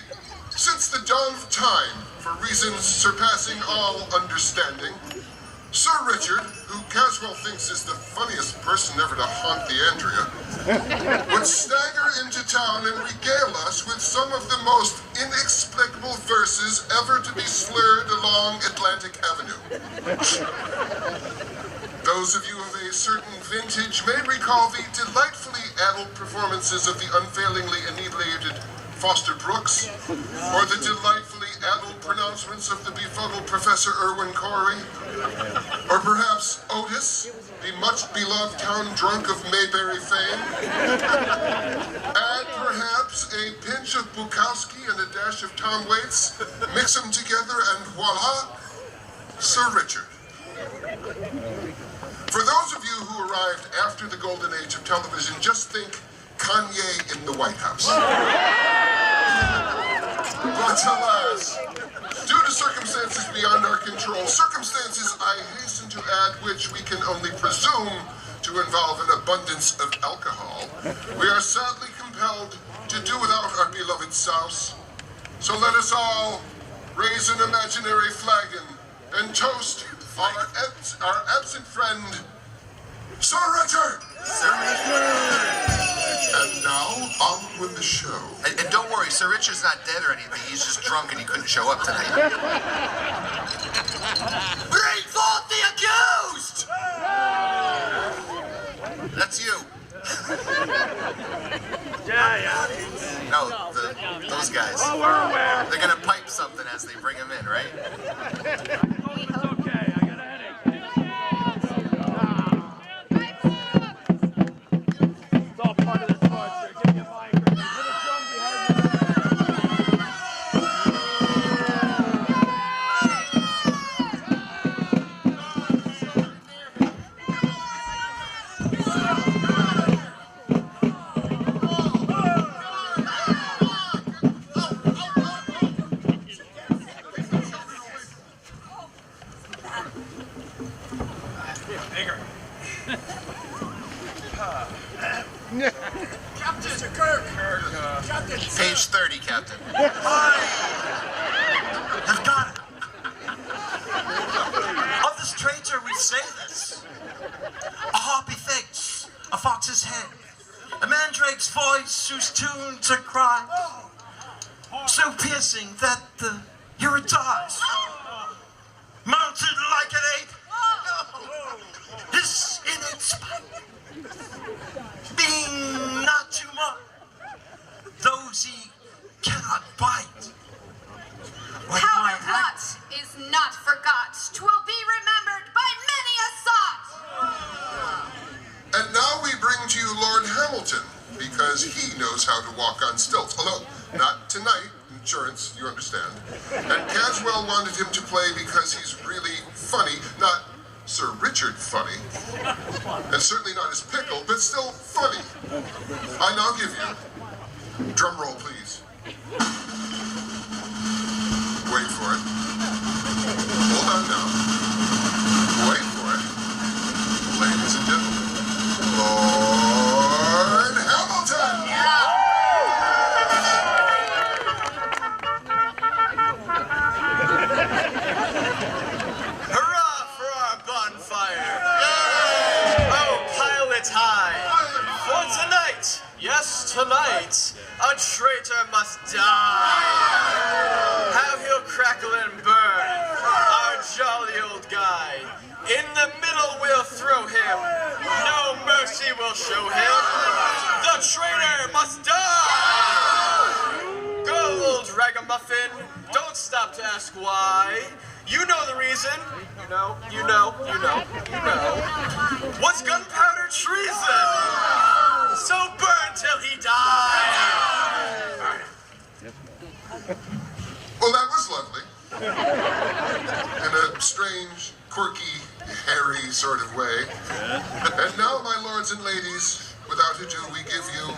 since the dawn of time, for reasons surpassing all understanding, Sir Richard, who Caswell thinks is the funniest person ever to haunt the Andrea, would stagger into town and regale us with some of the most inexplicable verses ever to be slurred along Atlantic Avenue. Those of you of a certain vintage may recall the delightfully addled performances of the unfailingly inebriated Foster Brooks, or the delightfully addled pronouncements of the befuddled Professor Irwin Corey, or perhaps Otis, the much-beloved town drunk of Mayberry fame. Add perhaps a pinch of Bukowski and a dash of Tom Waits, mix them together, and voila, Sir Richard. For those of you who arrived after the golden age of television, just think Kanye in the White House. But alas, due to circumstances beyond our control, circumstances, I hasten to add, which we can only presume to involve an abundance of alcohol, we are sadly compelled to do without our beloved souse. So let us all raise an imaginary flagon and toast our absent friend, Sir Richard! Sir Richard! And now, on with the show. And don't worry, Sir Richard's not dead or anything. He's just drunk and he couldn't show up tonight. Bring forth the accused! That's you. No, those guys. Oh, we're aware. They're gonna pipe something as they bring him in, right? It's okay, I got a headache. It's all part of the torture. Give me a migraine. Is it a drum behind you? Captain Kirk! Captain! Page 30, Captain. I've got it. Of this traitor we say this. A harpy face, a fox's head, a mandrake's voice whose tune to cry, so piercing that the hearer dies. Mounted like an ape, this in its spite, being not too much, though knows he cannot bite. Like How my the plot is not forgot. 'Twill be remembered by many a sot. And now we bring to you Lord Hamilton, because he knows how to walk on stilts. Although, not tonight, insurance, you understand. And Caswell wanted him to play because he's really funny, not Sir Richard funny, and certainly not his pickle, but still funny. I now give you, drum roll please. Wait for it. Hold on now. Wait for it. Ladies and gentlemen, Lord Hamilton! Hurrah for our bonfire! Oh, pilot high! For tonight, yes, tonight, a traitor must die! How he'll crackle and burn, our jolly old guy. In the middle we'll throw him, no mercy will show him. The traitor must die! Gold ragamuffin, don't stop to ask why. You know the reason. You know. What's gunpowder treason? So burn till he dies! Well, that was lovely. In a strange, quirky, hairy sort of way. And now, my lords and ladies, without ado, we give you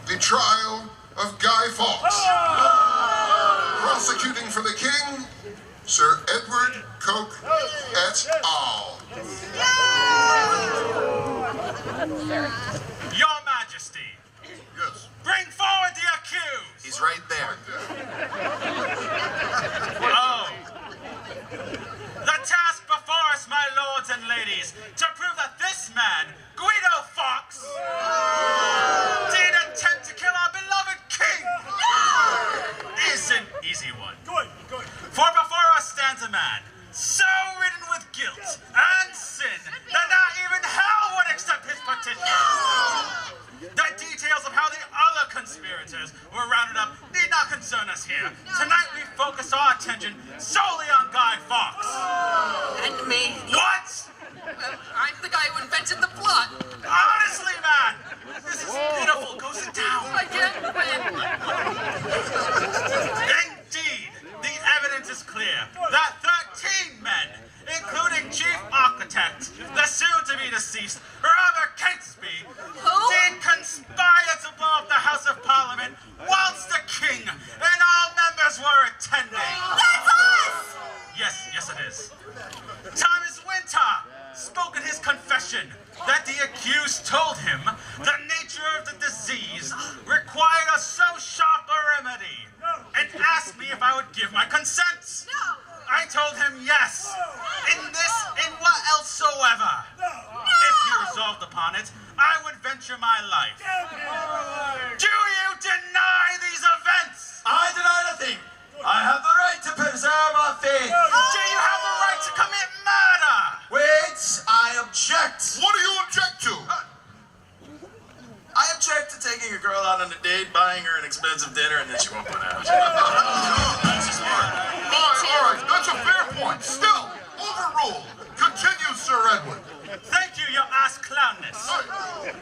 the trial of Guy Fawkes. Prosecuting for the king, Sir Edward Coke et al. Your Majesty. Yes. Bring forward the accused. He's right there. Oh. The task before us, my lords and ladies, to prove that this man, Guido Fawkes, did attempt to kill our beloved king, is an easy one. Good. For before us stands a man so ridden with guilt and sin that not even hell would accept his petition. The details of how the other conspirators were rounded up need not concern us here. Tonight we focus our attention solely on Guy Fawkes. And me. What? Well, I'm the guy who invented the plot. Honestly, man, this is pitiful. Go sit down. I can't win. Indeed, the evidence is clear that 13 men, including Chief Architect, the soon-to-be deceased Robert Catesby, did conspire to blow up the House of Parliament whilst the King and all members were attending. That's us! Yes, it is. Thomas Winter spoke in his confession that the accused told him the nature of the disease required a so sharp a remedy and asked me if I would give my consent. No! I told him yes. In what else soever. If he resolved upon it, I would venture my life. Do you deny these events? I deny nothing. I have the right to preserve our faith. Do you have the right to commit murder? Wait, I object. What do you object to? I object to taking a girl out on a date, buying her an expensive dinner, and then she won't put out. All right, that's a fair point. Still, overruled. Continue, Sir Edward. Thank you, your ass clownness.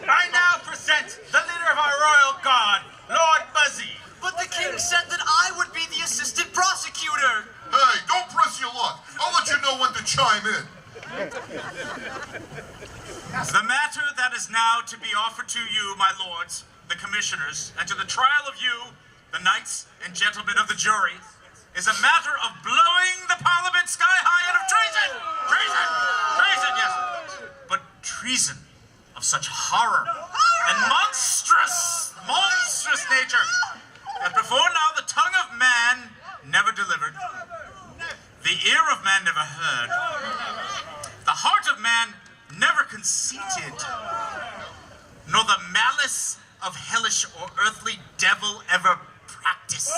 I now present the leader of our royal guard, Lord Buzzy. But the king said that I would be the assistant prosecutor. Hey, don't press your luck. I'll let you know when to chime in. The matter that is now to be offered to you, my lords, the commissioners, and to the trial of you, the knights and gentlemen of the jury, is a matter of blowing the Parliament sky high out of treason! Treason, yes. But treason of such horror and monstrous nature that before now the tongue of man never delivered, the ear of man never heard, the heart of man never conceited, nor the malice of hellish or earthly devil ever practiced.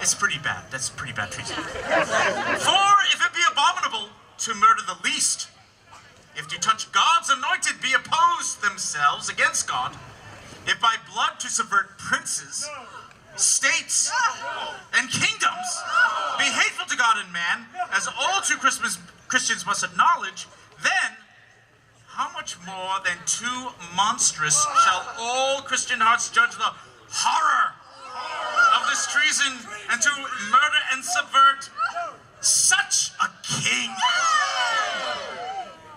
It's pretty bad. That's pretty bad treason. For if it be abominable to murder the least, if to touch God's anointed be opposed themselves against God, if by blood to subvert princes, states, and kingdoms be hateful to God and man, as all true Christians must acknowledge, then how much more than too monstrous shall all Christian hearts judge the horror of this treason, and to murder and subvert such a king,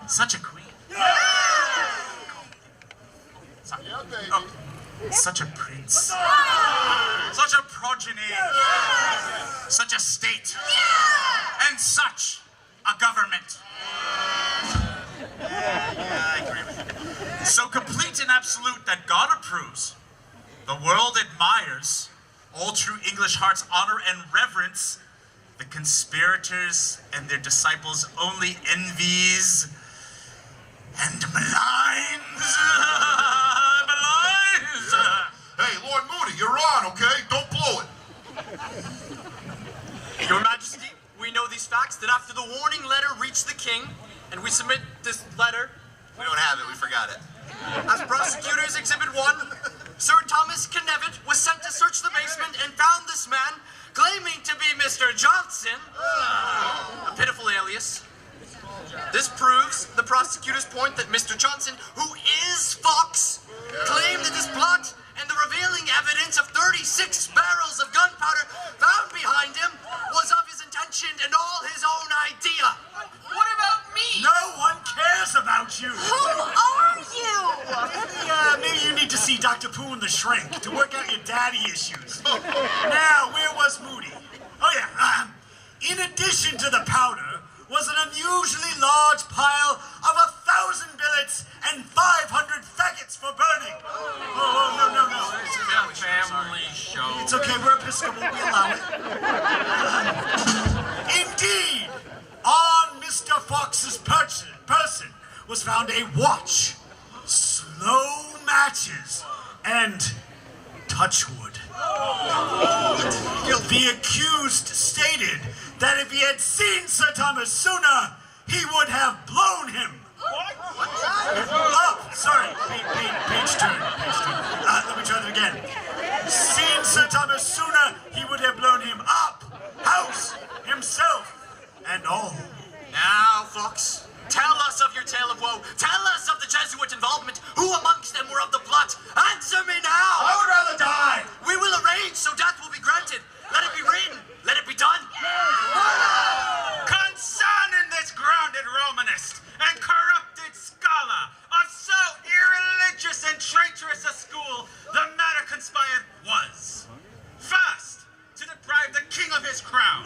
such a queen, such a prince, such a progeny, such a state, and such a government. I agree with you. So complete and absolute that God approves, the world admires, all true English hearts honor and reverence, the conspirators and their disciples only envies and maligns. Hey, Lord Moody, you're on, okay? Don't blow it. Your Majesty, we know these facts that after the warning letter reached the king, and we submit this letter. We don't have it, we forgot it. As prosecutors, Exhibit 1, Sir Thomas Knevitt was sent to search the basement and found this man claiming to be Mr. Johnson, a pitiful alias. This proves the prosecutor's point that Mr. Johnson, who is Fawkes, claimed that this plot and the revealing evidence of 36 barrels of gunpowder found behind him was of his intention and all his own idea. What about me? No one cares about you. Who are you? Maybe you need to see Dr. Poon the Shrink to work out your daddy issues. Now, where was Moody? Oh yeah, in addition to the powder, was an unusually large pile of 1,000 billets and 500 faggots for burning. Oh, no. It's a family show. It's okay, we're Episcopal, we allow it. Indeed, on Mr. Fawkes' person was found a watch, slow matches, and touchwood. The accused stated that if he had seen Sir Thomas sooner, he would have blown him. Oh, sorry, page turn. Let me try that again. Seen Sir Thomas sooner, he would have blown him up, house, himself, and all. Now, Fawkes, tell us of your tale of woe. Tell us of the Jesuit involvement. Who amongst them were of the plot? Answer me now! I would rather die! We will arrange so death will be granted. Let it be written. Let it be done. Concerning this grounded Romanist and corrupted scholar of so irreligious and traitorous a school, the matter conspired was, first, to deprive the king of his crown.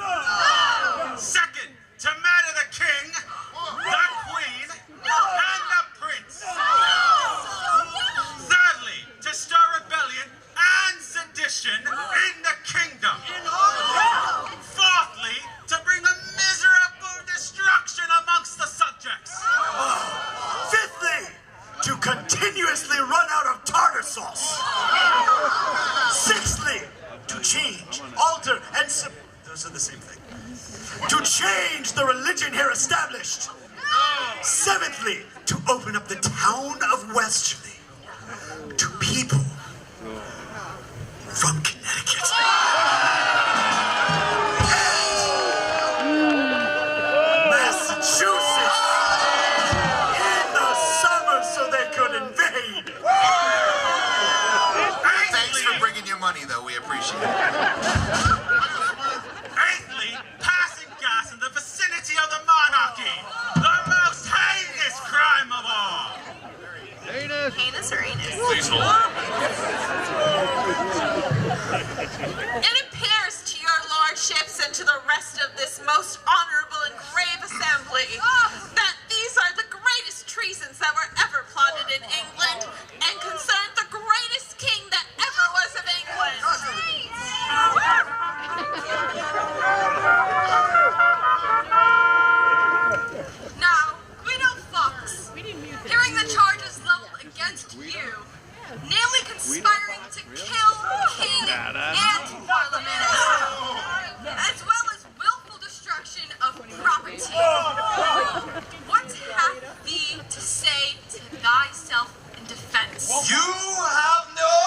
Second, to murder the king, the queen, and the prince. Thirdly, to stir rebellion and sedition in the kingdom. Fourthly, to bring a miserable destruction amongst the subjects. Fifthly, to continuously run out of tartar sauce. Sixthly, to change, alter, and those are the same thing. To change the religion here established. Seventhly, to open up the town of Westerly to people from Connecticut. Massachusetts in the summer so they could invade. Thanks for bringing your money, though. We appreciate it. Eighthly, passing gas in the vicinity of the monarchy. The most heinous crime of all. Heinous or anus? Please hold. It appears to your lordships and to the rest of this most honorable and grave assembly that these are the greatest treasons that were ever plotted in England and concern the greatest king that ever was of England. Now, Widow Fawkes, hearing the charges leveled against you, namely conspiring to kill king and parliament, as well as willful destruction of property, what hath thee to say to thyself in defense? You have no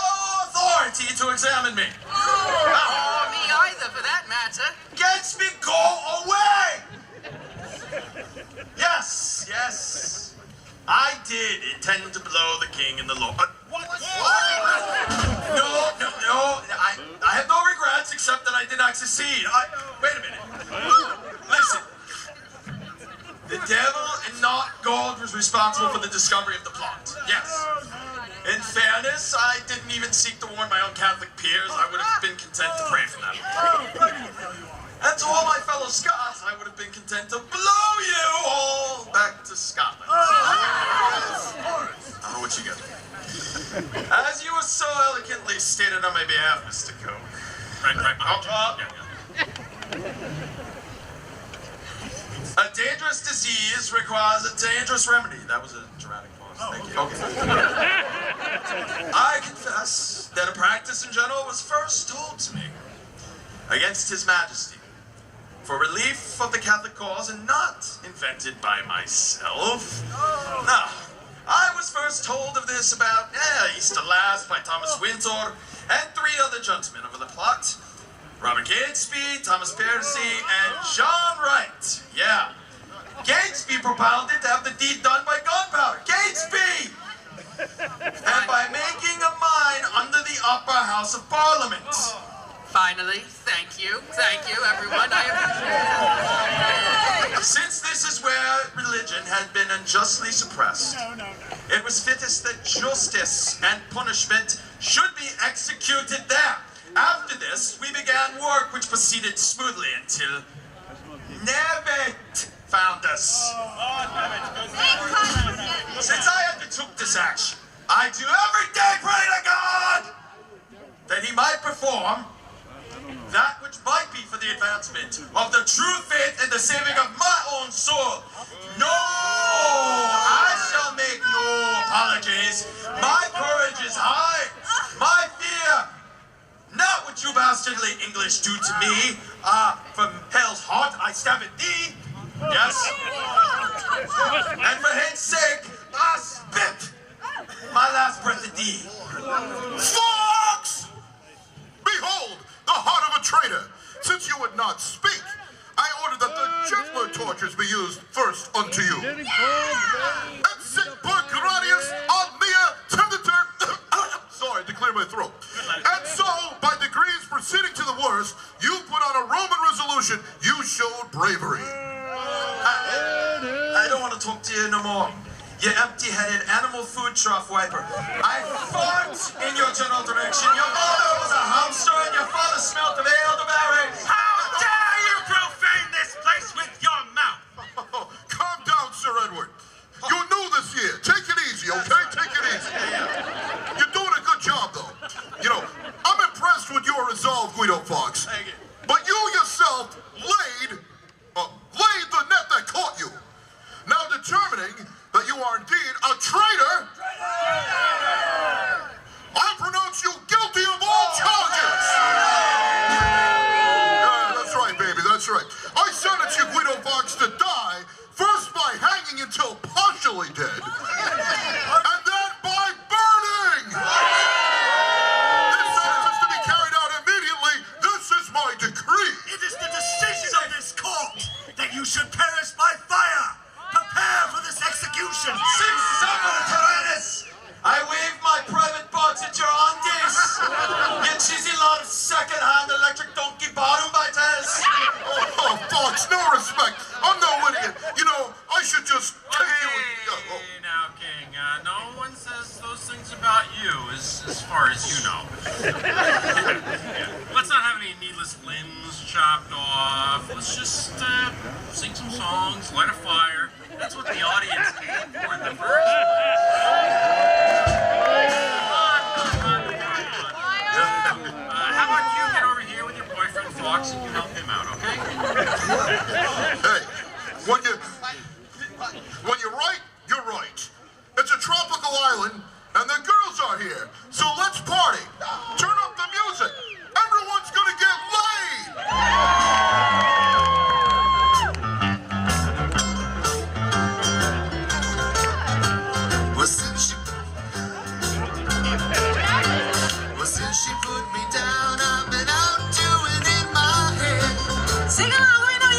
Go away! Yes, yes. I did intend to blow the king in the Lord. What? No. I have no regrets except that I did not succeed. Wait a minute. Listen. The devil and not God was responsible for the discovery of the plot. Yes. In fairness, I didn't even seek to warn my own Catholic peers. I would have been content to pray for them. And to all my fellow Scots, I would have been content to blow you all back to Scotland. I don't know what you get. As you were so eloquently stated on my behalf, Mr. Coe. Right. A dangerous disease requires a dangerous remedy. That was a dramatic pause. Thank you. Okay. I confess that a practice in general was first told to me against His Majesty for relief of the Catholic cause and not invented by myself. No, I was first told of this about Easter last by Thomas Winter and 3 other gentlemen of the plot. Robert Catesby, Thomas Percy, and John Wright. Yeah. Catesby propounded to have the deed done by gunpowder. Catesby! And by making a mine under the upper house of Parliament. Finally, thank you, everyone. I appreciate it. Since this is where religion had been unjustly suppressed, it was fittest that justice and punishment should be executed there. After this, we began work which proceeded smoothly until Nevitt found us. Since I undertook this action, I do every day pray to God that He might perform that which might be for the advancement of the true faith and the saving of my own soul. No, I shall make no apologies. My courage is high. My fear, not what you bastardly English do to me. From hell's heart I stab at thee. Yes. And for hate's sake, I spit my last breath at thee. Fawkes! Behold, the heart of a traitor. Since you would not speak, I order that the gentler tortures be used first unto you. Et sic per gratias ad mea tenditur. Sorry, to clear my throat. And so, by degrees proceeding to the worst, you put on a Roman resolution. You showed bravery. I don't want to talk to you no more. You empty-headed animal food trough wiper. I fought in your general direction. Your mother was a hamster and your father smelled of elderberry. How dare you profane this place with your mouth? Calm down, Sir Edward. You knew this year. Take it easy, okay? Take it easy. You're doing a good job, though. You know, I'm impressed with your resolve, Guido Fawkes. But you yourself laid the net that caught you. Now determining that you are indeed a traitor, I pronounce you guilty of all charges. Yeah, that's right, baby, that's right. I sentence you, Guido Fawkes, to die, first by hanging until partially dead, and then by burning. This sentence is to be carried out immediately. This is my decree. It is the decision of this court that you should perish by fire. Prepare for this execution. Six Tyrannus! I wave my private parts at your aunties. You cheesy lot of second-hand electric donkey bottom biters. Oh, Fawkes, no respect. I'm no idiot. You know, I should just take you and... Now, King, no one says those things about you, as far as you know. Let's not have any needless limbs chopped off. Let's just sing some songs, light a fire. That's what the audience came for in the first how about you get over here with your boyfriend Fawkes and you help him out, okay? Hey, when you're right, you're right. It's a tropical island, and the girls are here. So let's party. Turn up the music. Everyone's gonna get laid. Well, since she put me down, I've been out doing in my head. Sing along, we know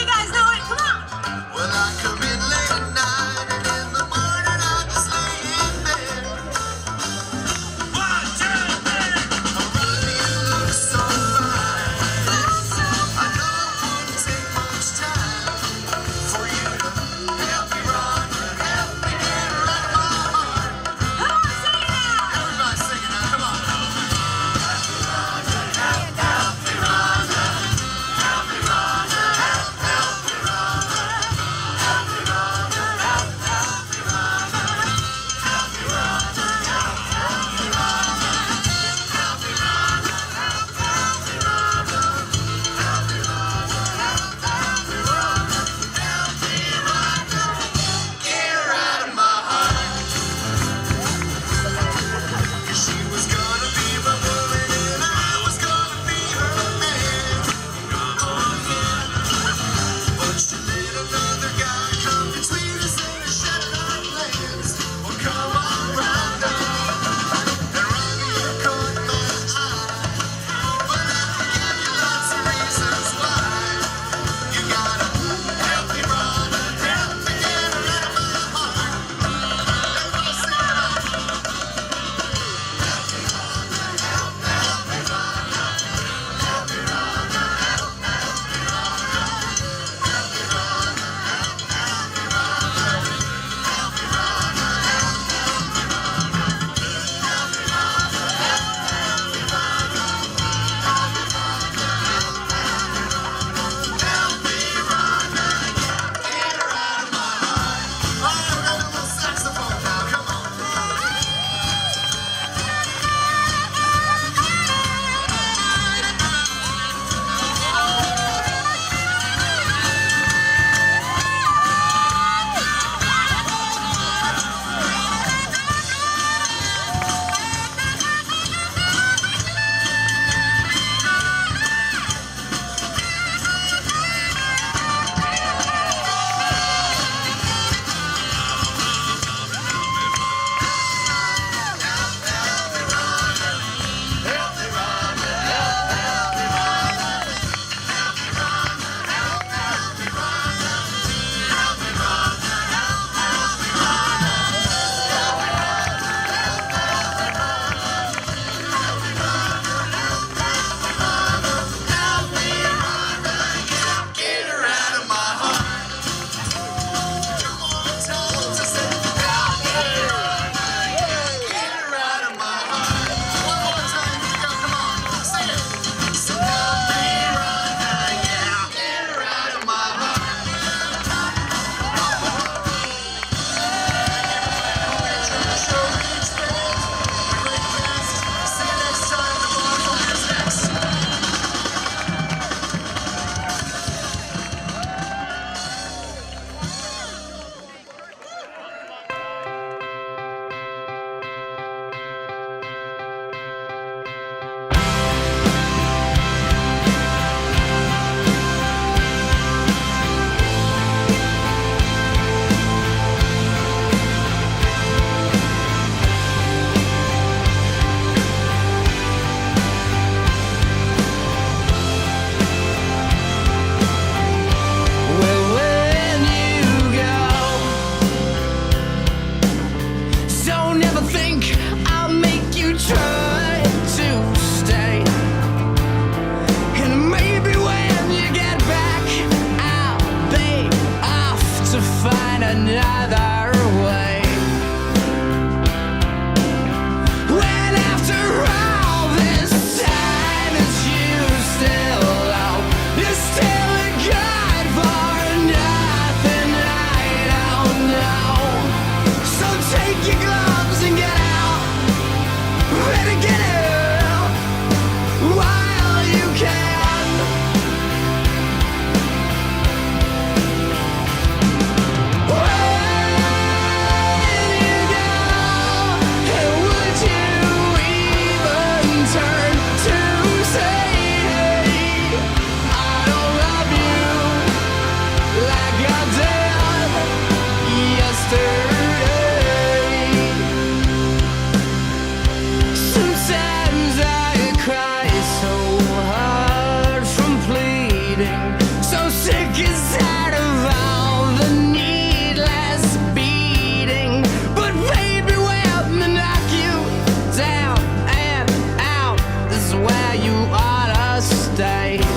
guy.